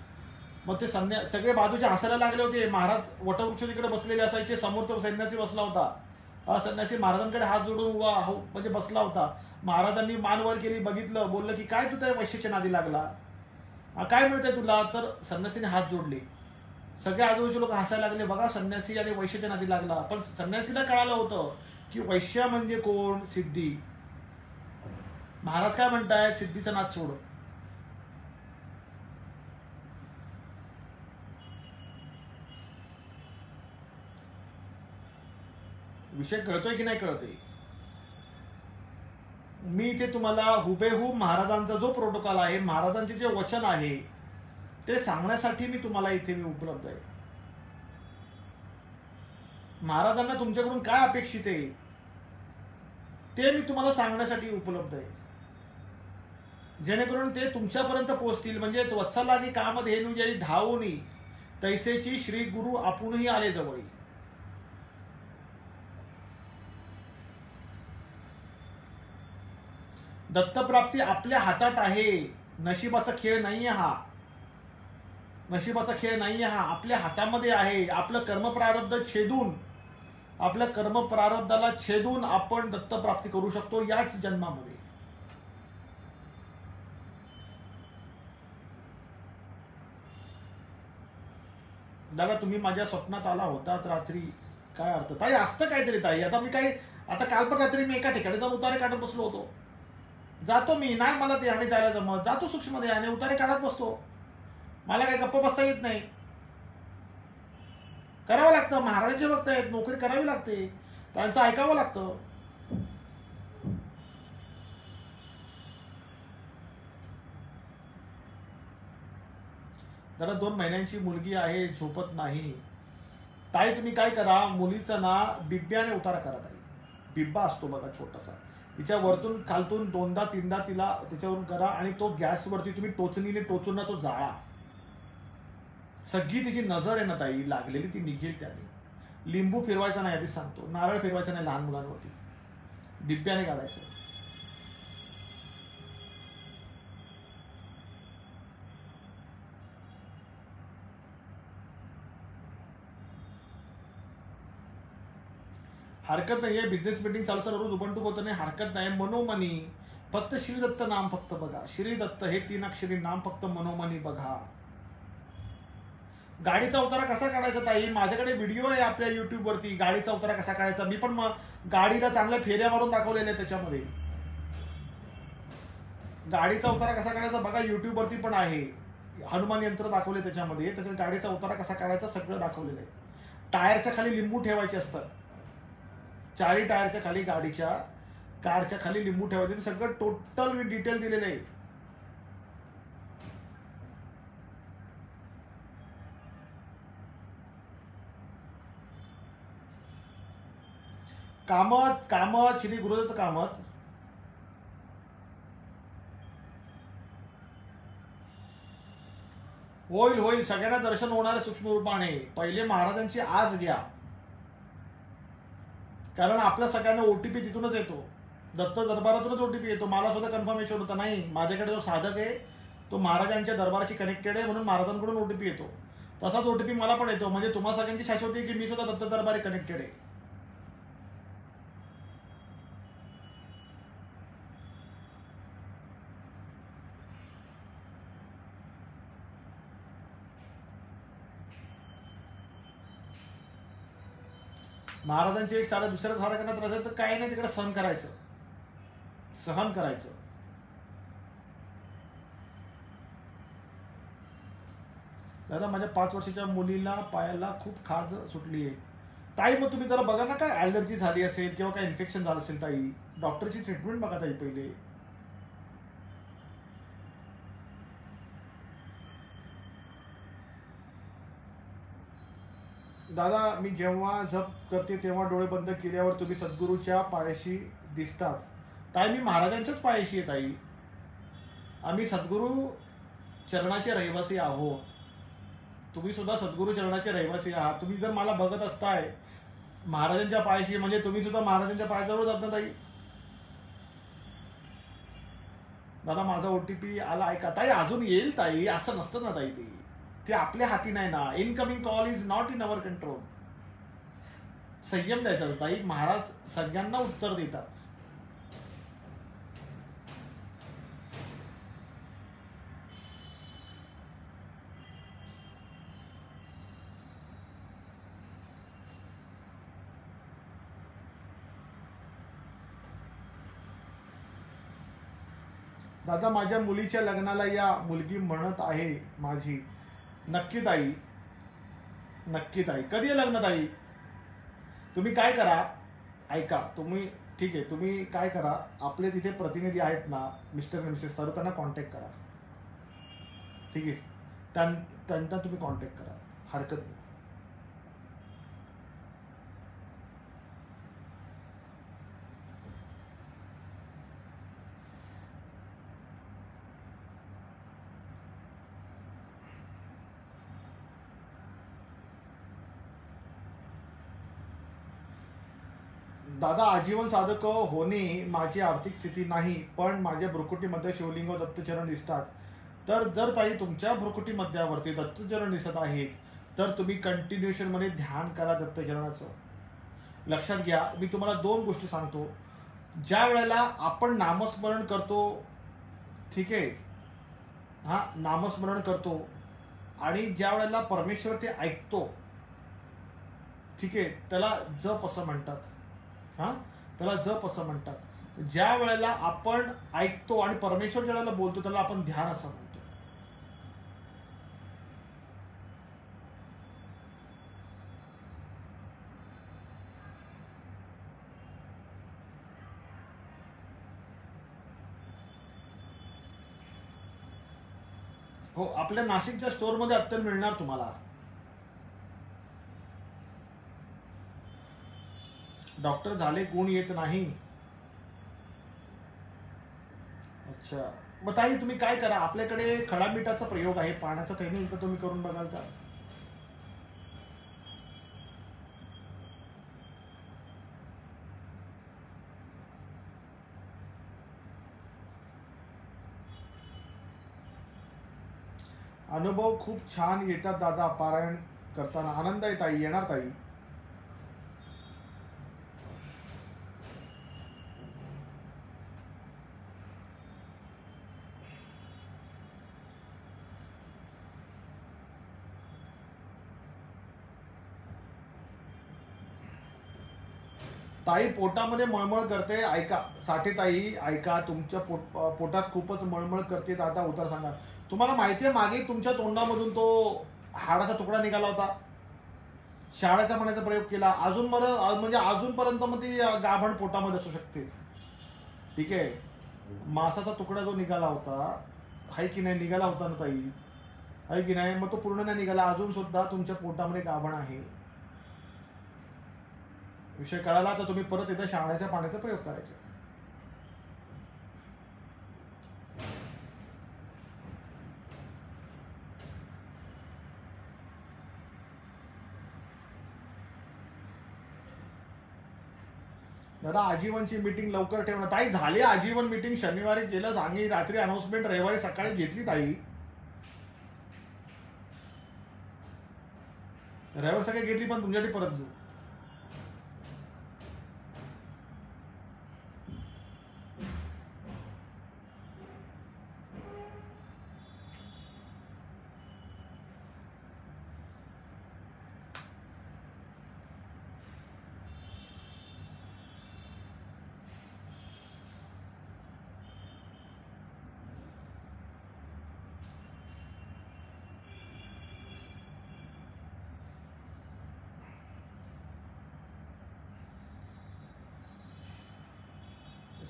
मग ते सगळे बाजूचे हसायला लागले होते. महाराज वटवृक्ष तिकडे बसलेले असायचे, समोर तो संन्यासी बसला होता. संन्यासी महाराजांकडे हात जोडून म्हणजे बसला होता. महाराजांनी मान वर केली, बघितलं, बोललं की काय तू त्या वैश्याच्या नादी लागला, काय मिळतंय तुला. तर संन्यासीने हात जोडले. सगळे आजूबाजूचे लोक हसायला लागले, बघा संन्यासी आणि वैश्याच्या नादी लागला. पण संन्यासीला कळालं होतं की वैश्य म्हणजे कोण, सिद्धी. महाराज काय म्हणतायत, सिद्धीचा नाद सोड. विषय कळतोय की नाही कळतोय? मी इथे तुम्हाला हुबेहूब महाराजांचा जो प्रोटोकॉल आहे, महाराजांचे जे वचन आहे ते सांगण्यासाठी मी तुम्हाला इथे उपलब्ध आहे. महाराजांना तुमच्याकडून काय अपेक्षित आहे ते मी तुम्हाला सांगण्यासाठी उपलब्ध आहे, जेणेकरून ते तुमच्यापर्यंत पोहोचतील. म्हणजे वत्सलागी काम धेनु जरी धावुनी, तैसेची श्री गुरु आपणही आले जवळी. दत्तप्राप्ती आपल्या हातात आहे. नशिबाचा खेळ नाहीये हा. नशिबाचा खेळ नाहीये हा, आपल्या हातामध्ये आहे. आपलं कर्मप्रारब्ध छेदून, आपल्या कर्मप्रारब्धाला छेदून आपण दत्तप्राप्ती करू शकतो याच जन्मामध्ये. दादा तुम्ही माझ्या स्वप्नात आला होतात रात्री, काय अर्थ ताई? असतं काहीतरी ताई. आता मी काय, आता काल पण रात्री मी एका ठिकाणी जाऊन उतारे काढत बसलो होतो. जातो मी, नाही मला ते आणि जायला जमत, जातो सूक्ष्म आणि उतारे काढत बसतो. मला काही गप्प बसता येत नाही. करावं लागतं, महाराजांचे भक्त आहेत, नोकरी करावी लागते, त्यांचं ऐकावं लागतं. जरा 2 महिन्यांची मुलगी आहे, झोपत नाही. ताई तुम्ही काय करा, मुलीचं ना बिब्याने उतारा करा ताई. बिब्बा असतो बघा छोटासा, तिच्या वरतून खालतून 2दा 3दा तिला त्याच्यावरून करा, आणि तो गॅसवरती तुम्ही टोचणीने टोचून ना तो जाळा. सगळी तिची नजर आहे ना ताई लागलेली ती निघेल त्याने. लिंबू फिरवायचा नाही आधीच सांगतो, नारळ फिरवायचा नाही लहान मुलांवरती, बिब्याने काढायचं. हरकत नाहीये, बिझनेस मीटिंग चालू रोज उबंटू होतं नाही, हरकत नाही. मनोमनी फक्त श्री दत्त नाम फक्त बघा. श्री दत्त हे 3 अक्षरी नाम फक्त मनोमनी बघा. गाडीचा उतारा कसा काढायचा ताई? माझ्याकडे व्हिडिओ आहे आपल्या युट्यूब वरती, गाडीचा उतारा कसा काढायचा. मी पण गाडीला चांगल्या फेऱ्या मारून दाखवलेल्या आहे त्याच्यामध्ये. गाडीचा उतारा कसा काढायचा बघा, युट्यूब वरती पण आहे. हनुमान यंत्र दाखवले त्याच्यामध्ये, त्याच्यात गाडीचा उतारा कसा काढायचा सगळं दाखवलेलं आहे. टायरच्या खाली लिंबू ठेवायचे असतात, 4 टायरच्या खाली, गाडीच्या कारच्या खाली लिंबू ठेवायचे, सगळं टोटल मी डिटेल दिलेलं आहे. कामत कामत श्री गुरुदत्त कामत. होईल होईल, सगळ्यांना दर्शन होणार सूक्ष्म रूपाने. पहिले महाराजांची आस घ्या, कारण आपल्या सगळ्यांना ओटीपी तिथूनच येतो, दत्त दरबारातूनच ओटीपी येतो. मला सुद्धा कन्फर्मेशन होतं, नाही माझ्याकडे जो साधक आहे तो महाराजांच्या दरबाराशी कनेक्टेड आहे म्हणून महाराजांकडून ओटीपी येतो. तसाच ओटीपी मला पण येतो. म्हणजे तुम्हाला सगळ्यांची शाश्वती आहे की मी सुद्धा दत्त दरबारी कनेक्टेड आहे. महाराजांची एक साऱ्या दुसऱ्या साधकांना त्रास आहे तर काही नाही, तिकडे सहन करायचं, सहन करायचं. दादा माझ्या 5 वर्षाच्या मुलीला पायाला खूप खाज सुटली आहे. ताई मग तुम्ही जरा बघा ना, काय ॲलर्जी झाली असेल किंवा काय इन्फेक्शन झालं असेल ताई, डॉक्टरची ट्रीटमेंट बघा ताई पहिले. दादा मी जेव्हा जप करते तेव्हा डोळे बंद केल्यावर तुम्ही सद्गुरूच्या पायाशी दिसतात. ताई मी महाराजांच्याच पायाशी आहे ताई. आम्ही सद्गुरू चरणाचे रहिवासी आहोत. तुम्ही सुद्धा सद्गुरू चरणाचे रहिवासी आहात. तुम्ही जर मला बघत असताय महाराजांच्या पायाशी, म्हणजे तुम्ही सुद्धा महाराजांच्या पायाजवळ जात ना ताई. दादा माझा OTP आला ऐका. ताई अजून येईल ताई, असं नसतं ना ताई. ते आपल्या हाती नाही ना. Incoming call is not in our control. संयम द्यायचा ताई. महाराज सगळ्यांना उत्तर देतात. दादा माझ्या मुलीच्या लग्नाला या, मुलगी म्हणत आहे माझी. नक्की ताई, नक्की ताई. कधी आहे लग्न ताई? तुम्ही काय करा, ऐका तुम्ही, ठीक आहे, तुम्ही काय करा, आपले तिथे प्रतिनिधी आहेत ना मिस्टर आणि मिसेस तर त्यांना कॉन्टॅक्ट करा. ठीक आहे, त्यांना तुम्ही कॉन्टॅक्ट करा, हरकत नाही. दादा आजीवन साधक होणे माझी आर्थिक स्थिती नाही, पण माझ्या भ्रुकुटीमध्ये शिवलिंग व दत्तचरण दिसतात. तर जर ताई तुमच्या भ्रुकुटीमध्यावरती दत्तचरण दिसत आहेत तर तुम्ही कंटिन्युएशन मध्ये ध्यान करा दत्तचरणाचं. लक्षात घ्या, मी तुम्हाला 2 गोष्टी सांगतो. ज्या वेळेला आपण नामस्मरण करतो, ठीक आहे, हा नामस्मरण करतो, आणि ज्या वेळेला परमेश्वर ते ऐकतो, ठीक आहे, त्याला जप असं म्हणतात. हा, त्याला जप असं म्हणतात. ज्या वेळेला आपण ऐकतो आणि परमेश्वर ज्या वेळेला बोलतो त्याला आपण ध्यान असं म्हणतो. हो, आपल्या नाशिकच्या स्टोअरमध्ये अत्तर मिळणार तुम्हाला. डॉक्टर झाले गुण येत नाही. अच्छा, मग ताई तुम्ही काय करा, आपल्याकडे खडा मिठाचा प्रयोग आहे, पाण्याचा थैने, तर तुम्ही करून बघाल का? अनुभव खूप छान येतात दादा पारायण करताना. आनंद आहे ताई, येणार ताई. ताई पोटामध्ये मळमळ करते, ऐका. साठे ताई ऐका, तुमच्या पोटात खूपच मळमळ करते दादा, उतर सांगा. तुम्हाला माहितीये मागे तुमच्या तोंडामधून तो हाडाचा तुकडा निघाला होता, शाळेचा पाण्याचा प्रयोग केला, अजून बरं म्हणजे अजूनपर्यंत मग ती गाभण पोटामध्ये असू शकते. ठीक आहे, मासाचा तुकडा जो निघाला होता, हाय की नाही, निघाला होता ना ताई, आहे की नाही, मग तो पूर्ण नाही निघाला, अजून सुद्धा तुमच्या पोटामध्ये गाभण आहे. विषय कळाला तर तुम्ही परत एकदा शाळेच्या पाण्याचा प्रयोग करायचा. दादा आजीवनची मीटिंग लवकर ठेवणं. ताई झाली आजीवन मीटिंग, शनिवारी केलं, सांगी रात्री अनाउन्समेंट, रविवारी सकाळी घेतली ताई, रविवारी सकाळी घेतली, पण तुमच्यासाठी परत घेऊ.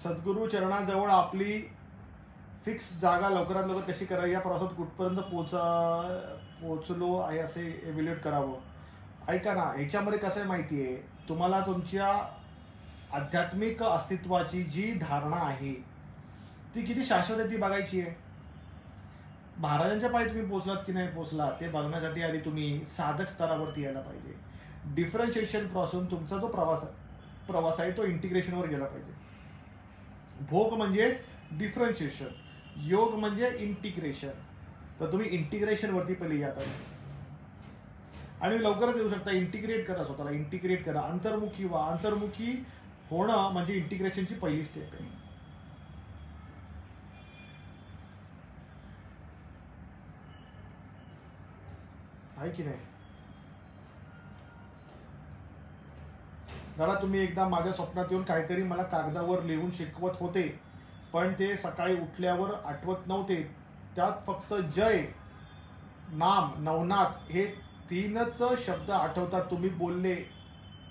सद्गुरू चरणाजवळ आपली फिक्स जागा लवकरात लवकर कशी करावी, या प्रवासात कुठपर्यंत पोचलो आहे असे एव्हॅल्युएट करावं. ऐका ना, ह्याच्यामध्ये कसं आहे माहिती आहे, तुम्हाला तुमच्या आध्यात्मिक अस्तित्वाची जी धारणा आहे ती किती शाश्वत आहे ती बघायची आहे. महाराजांच्या पायी तुम्ही पोचलात की नाही पोचला ते बघण्यासाठी आधी तुम्ही साधक स्तरावरती यायला पाहिजे. डिफरन्शिएशन पासून तुमचा जो प्रवास आहे तो इंटिग्रेशनवर गेला पाहिजे. भोग म्हणजे डिफरन्शिएशन, योग म्हणजे इंटिग्रेशन. तर तुम्ही इंटिग्रेशन वरती पहिले या आणि लवकरच येऊ शकता. इंटिग्रेट करा, स्वतःला इंटिग्रेट करा, अंतर्मुखी व्हा. अंतर्मुखी होणं म्हणजे इंटिग्रेशनची पहिली स्टेप आहे. आहे की नाही? दादा तुम्ही एकदा माझ्या स्वप्नात येऊन काहीतरी मला कागदावर लिहून शिकवत होते, पण ते सकाळी उठल्यावर आठवत नव्हते. त्यात फक्त जय, नाम, नवनाथ हे 3च शब्द आठवतात. तुम्ही बोलले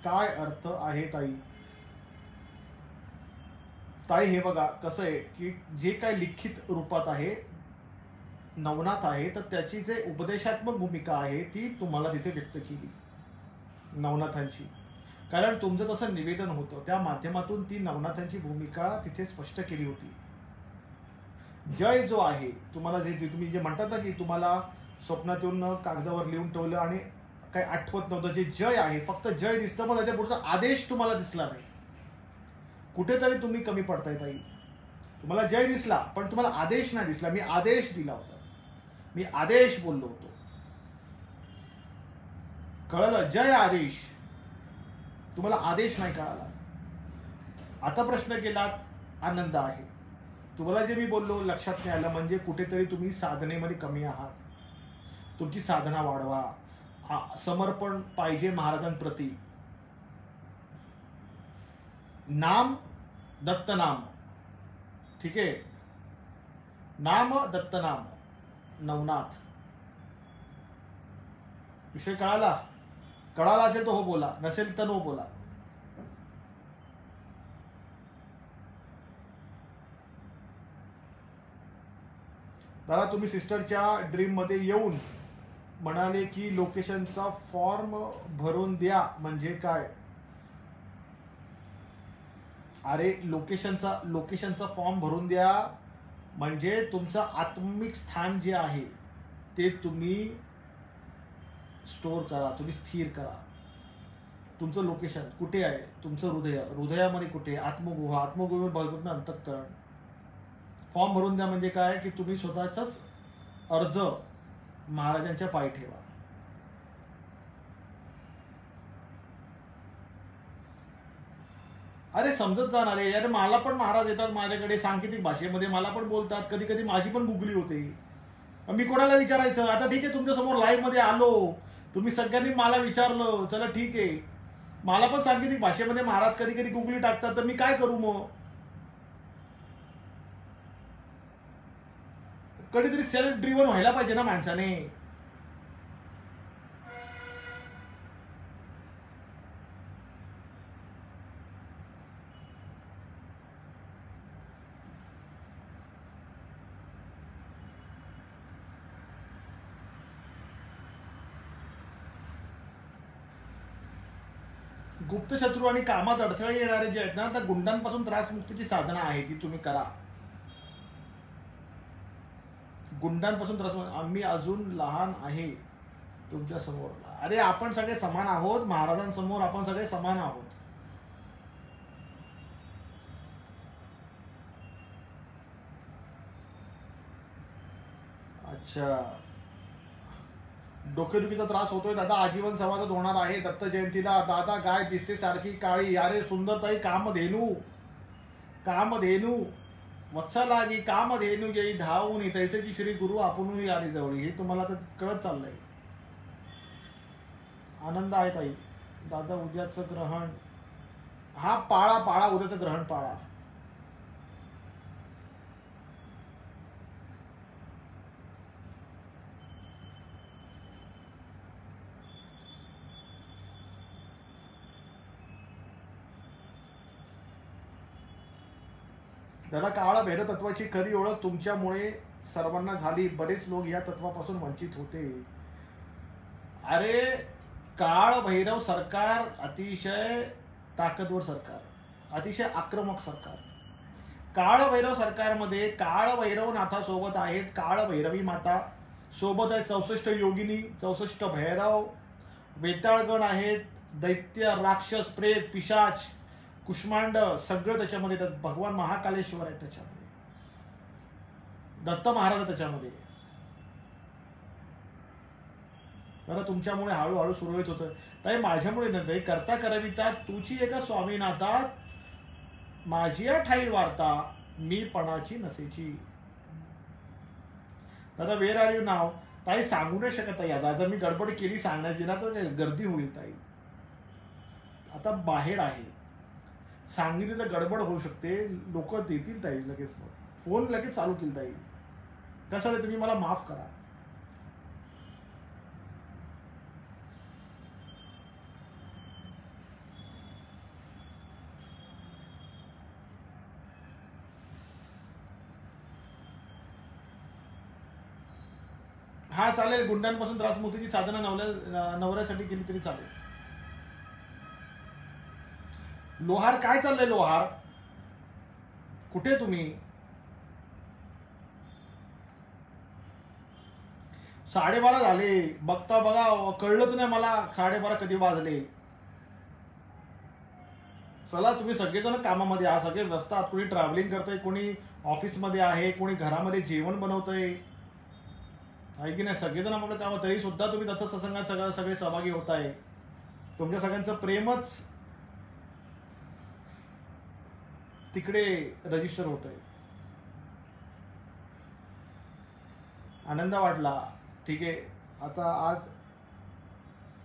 काय अर्थ आहे ताई? ताई हे बघा कसं आहे की जे काय लिखित रूपात आहे नवनाथ आहे, तर त्याची जे उपदेशात्मक भूमिका आहे ती तुम्हाला तिथे व्यक्त केली नवनाथांची. कारण तुमचं तसं निवेदन होतं, त्या माध्यमातून ती नवनाथांची भूमिका तिथे स्पष्ट केली होती. जय जो आहे तुम्हाला जे तुम्ही जे म्हणतात ना की तुम्हाला स्वप्नात येऊन कागदावर लिहून ठेवलं आणि काही आठवत नव्हतं, जे जय आहे फक्त जय दिसतं, पण त्याच्या पुढचा आदेश तुम्हाला दिसला नाही. कुठेतरी तुम्ही कमी पडताय ताई. तुम्हाला जय दिसला पण तुम्हाला आदेश नाही दिसला. मी आदेश दिला होता, मी आदेश बोललो होतो. कळलं? जय आदेश, तुम्हाला आदेश नाही कळाला. आता प्रश्न केलात, आनंद आहे. तुम्हाला जे मी बोललो लक्षात नाही आलं, म्हणजे कुठेतरी तुम्ही साधनेमध्ये कमी आहात. तुमची साधना वाढवा. समर्पण पाहिजे महाराजांप्रती. नाम दत्तनाम, ठीक आहे, नाम दत्तनाम नवनाथ. विषय कळाला? कळाला असेल तर हो बोला, नसेल तर नो बोला. दादा तुम्ही सिस्टरच्या ड्रीम मध्ये येऊन म्हणाले की लोकेशनचा फॉर्म भरून द्या, म्हणजे काय? अरे लोकेशनचा फॉर्म भरून द्या म्हणजे तुमचं आत्मिक स्थान जे आहे ते तुम्ही स्टोअर करा, तुम्ही स्थिर करा. तुमचं लोकेशन कुठे आहे? तुमचं हृदयामध्ये कुठे? आत्मगुहा, आत्मगुहेवर बघून अंतःकरण. फॉर्म भरून द्या म्हणजे काय की तुम्ही स्वतःचाच अर्ज महाराजांच्या पायी ठेवा. अरे समजत जाणार आहे यार, मला पण महाराज येतात माझ्याकडे सांकेतिक भाषेमध्ये, मला पण बोलतात, कधी कधी माझी पण गुगली होते. मी कोणाला विचारायचं? आता ठीक आहे तुमच्या समोर लाईव्ह मध्ये आलो, तुम्ही सगळ्यांनी मला विचारलं, चला ठीक आहे. मला पण सांकेतिक भाषेमध्ये महाराज कधी कधी गुगली टाकतात, तर मी काय करू? मग कधीतरी सेल्फ ड्रिव्हन व्हायला पाहिजे ना माणसाने. गुप्त शत्रू आणि कामात अडथळे येणारे जे आहेत ना, त्या गुंडांपासून त्रासमुक्तीची साधना आहे ती तुम्ही करा. गुंडांपासून त्रास, आम्ही अजून लहान आहे तुमच्या समोर. अरे आपण सगळे समान आहोत महाराजांसमोर, आपण सगळे समान आहोत. अच्छा, डोकेदुखीचा त्रास होतोय दादा, आजीवन संवादात होणार आहे दत्त जयंतीला. दादा गाय दिसते सारखी काळी. अरे सुंदरताई, कामधेनू, कामधेनू वत्सलागी कामधेनू येई धावून, तैसेची श्री गुरु आपणही आली जवळी. हे तुम्हाला तर कळत चाललंय. आनंद आहे ताई. दादा उद्याचं ग्रहण, हा पाळा उद्याचं ग्रहण पाळा. त्याला काळ भैरव तत्वाची खरी ओळख तुमच्यामुळे सर्वांना झाली. बरेच लोक या तत्वापासून वंचित होते. अरे काळ भैरव सरकार अतिशय ताकदवर सरकार, अतिशय आक्रमक सरकार. काळ भैरव सरकारमध्ये काळ भैरव नाथासोबत आहेत काळ भैरवी माता, सोबत आहे 64 योगिनी, 64 भैरव, वेताळगण आहेत, दैत्य, राक्षस, प्रेत, पिशाच, कुष्मांड सगळं त्याच्यामध्ये. भगवान महाकालेश्वर आहे त्याच्यामध्ये, दत्त महाराज त्याच्यामध्ये. बरं तुमच्यामुळे हळूहळू सुरळीत होतं. ताई माझ्यामुळे नव्हे, करता करविता तुची एका स्वामीनाथात, माझी या ठाई वार्ता, मी पणाची नसेची. दादा वेर आर यू नाव? ताई सांगू नाही शकत ताई. आता जर मी गडबड केली सांगण्याची ना तर गर्दी होईल ताई. आता बाहेर आहे, सांगितली तर गडबड होऊ शकते, लोक देतील ताई लगेच, फोन लगेच चालू केली ताई. त्यासाठी तुम्ही मला माफ करा. हा चालेल, गुंडांपासून त्रासमुक्तीची साधना नवऱ्यासाठी केली तरी चालेल. लोहार काय चाललंय? लोहार कुठे तुम्ही? 12:30 झाले, बघता बघा कळलंच नाही मला 12:30 कधी वाजले. चला तुम्ही सगळेजण कामामध्ये आहात, सगळे व्यस्त आहात. कोणी ट्रॅव्हलिंग करतंय, कोणी ऑफिसमध्ये आहे, कोणी घरामध्ये जेवण बनवतंय, आहे की नाही? सगळेजण आपलं काम, तरी सुद्धा तुम्ही दत्त सत्संगात सगळे सहभागी होत आहे. तुमच्या सगळ्यांचं प्रेमच तिकडे रजिस्टर होत आहे. आनंद वाटला. ठीक आहे, आता आज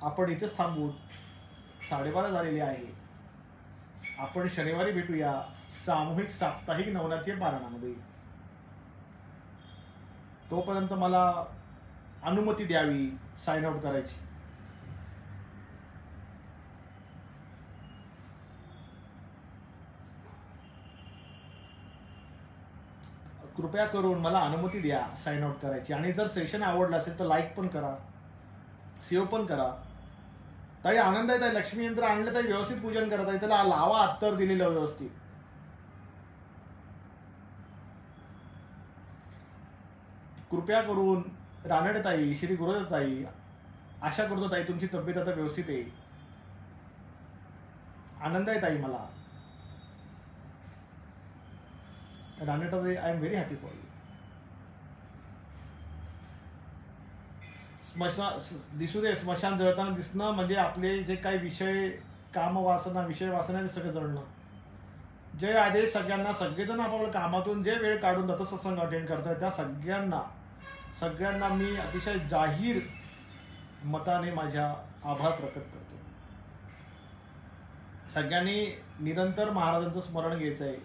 आपण इथेच थांबू. 12:30 झालेली आहे. आपण शनिवारी भेटूया सामूहिक साप्ताहिक नवनाथीय पारायणामध्ये. तोपर्यंत मला अनुमती द्यावी साइन आउट करायची. कृपया करून मला अनुमती द्या साइन आउट करायची. आणि जर सेशन आवडलं असेल तर लाईक पण करा, सेव्ह पण करा. ताई आनंद आहे. ताई लक्ष्मी यंत्र आणलं, ताई व्यवस्थित पूजन करत आहे, त्याला लावा अत्तर दिलेलं व्यवस्थित. कृपया करून रानडे ताई, श्री गुरुदत्त ताई, आशा करतो ताई तुमची तब्येत आता व्यवस्थित आहे. आनंद आहे ताई मला. रानडे ताई, I am very happy for you. दिसू दे, स्मशान जळताना दिसणं म्हणजे आपले जे काही विषय, काम वासना, विषय वासना ते सगळं जळणं. जय आदेश सगळ्यांना. सगळेजण आपापल्या कामातून जे वेळ काढून दत्त सत्संग अटेंड करतात त्या सगळ्यांना मी अतिशय जाहीर मताने माझ्या आभार प्रकट करतो. सगळ्यांनी निरंतर महाराजांचं स्मरण घ्यायचंय.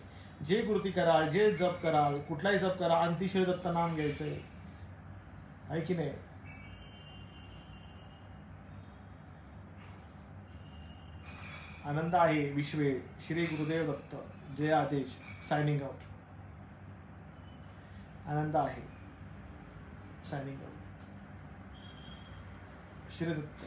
जे कृती कराल, जे जप कराल, कुठलाही जप करा, अंतिश्री दत्त नाम घ्यायचंय, आहे की नाही? आनंद आहे. विश्वे श्री गुरुदेव दत्त. जय आदेश. Signing out. आनंद आहे. Signing out. श्री दत्त.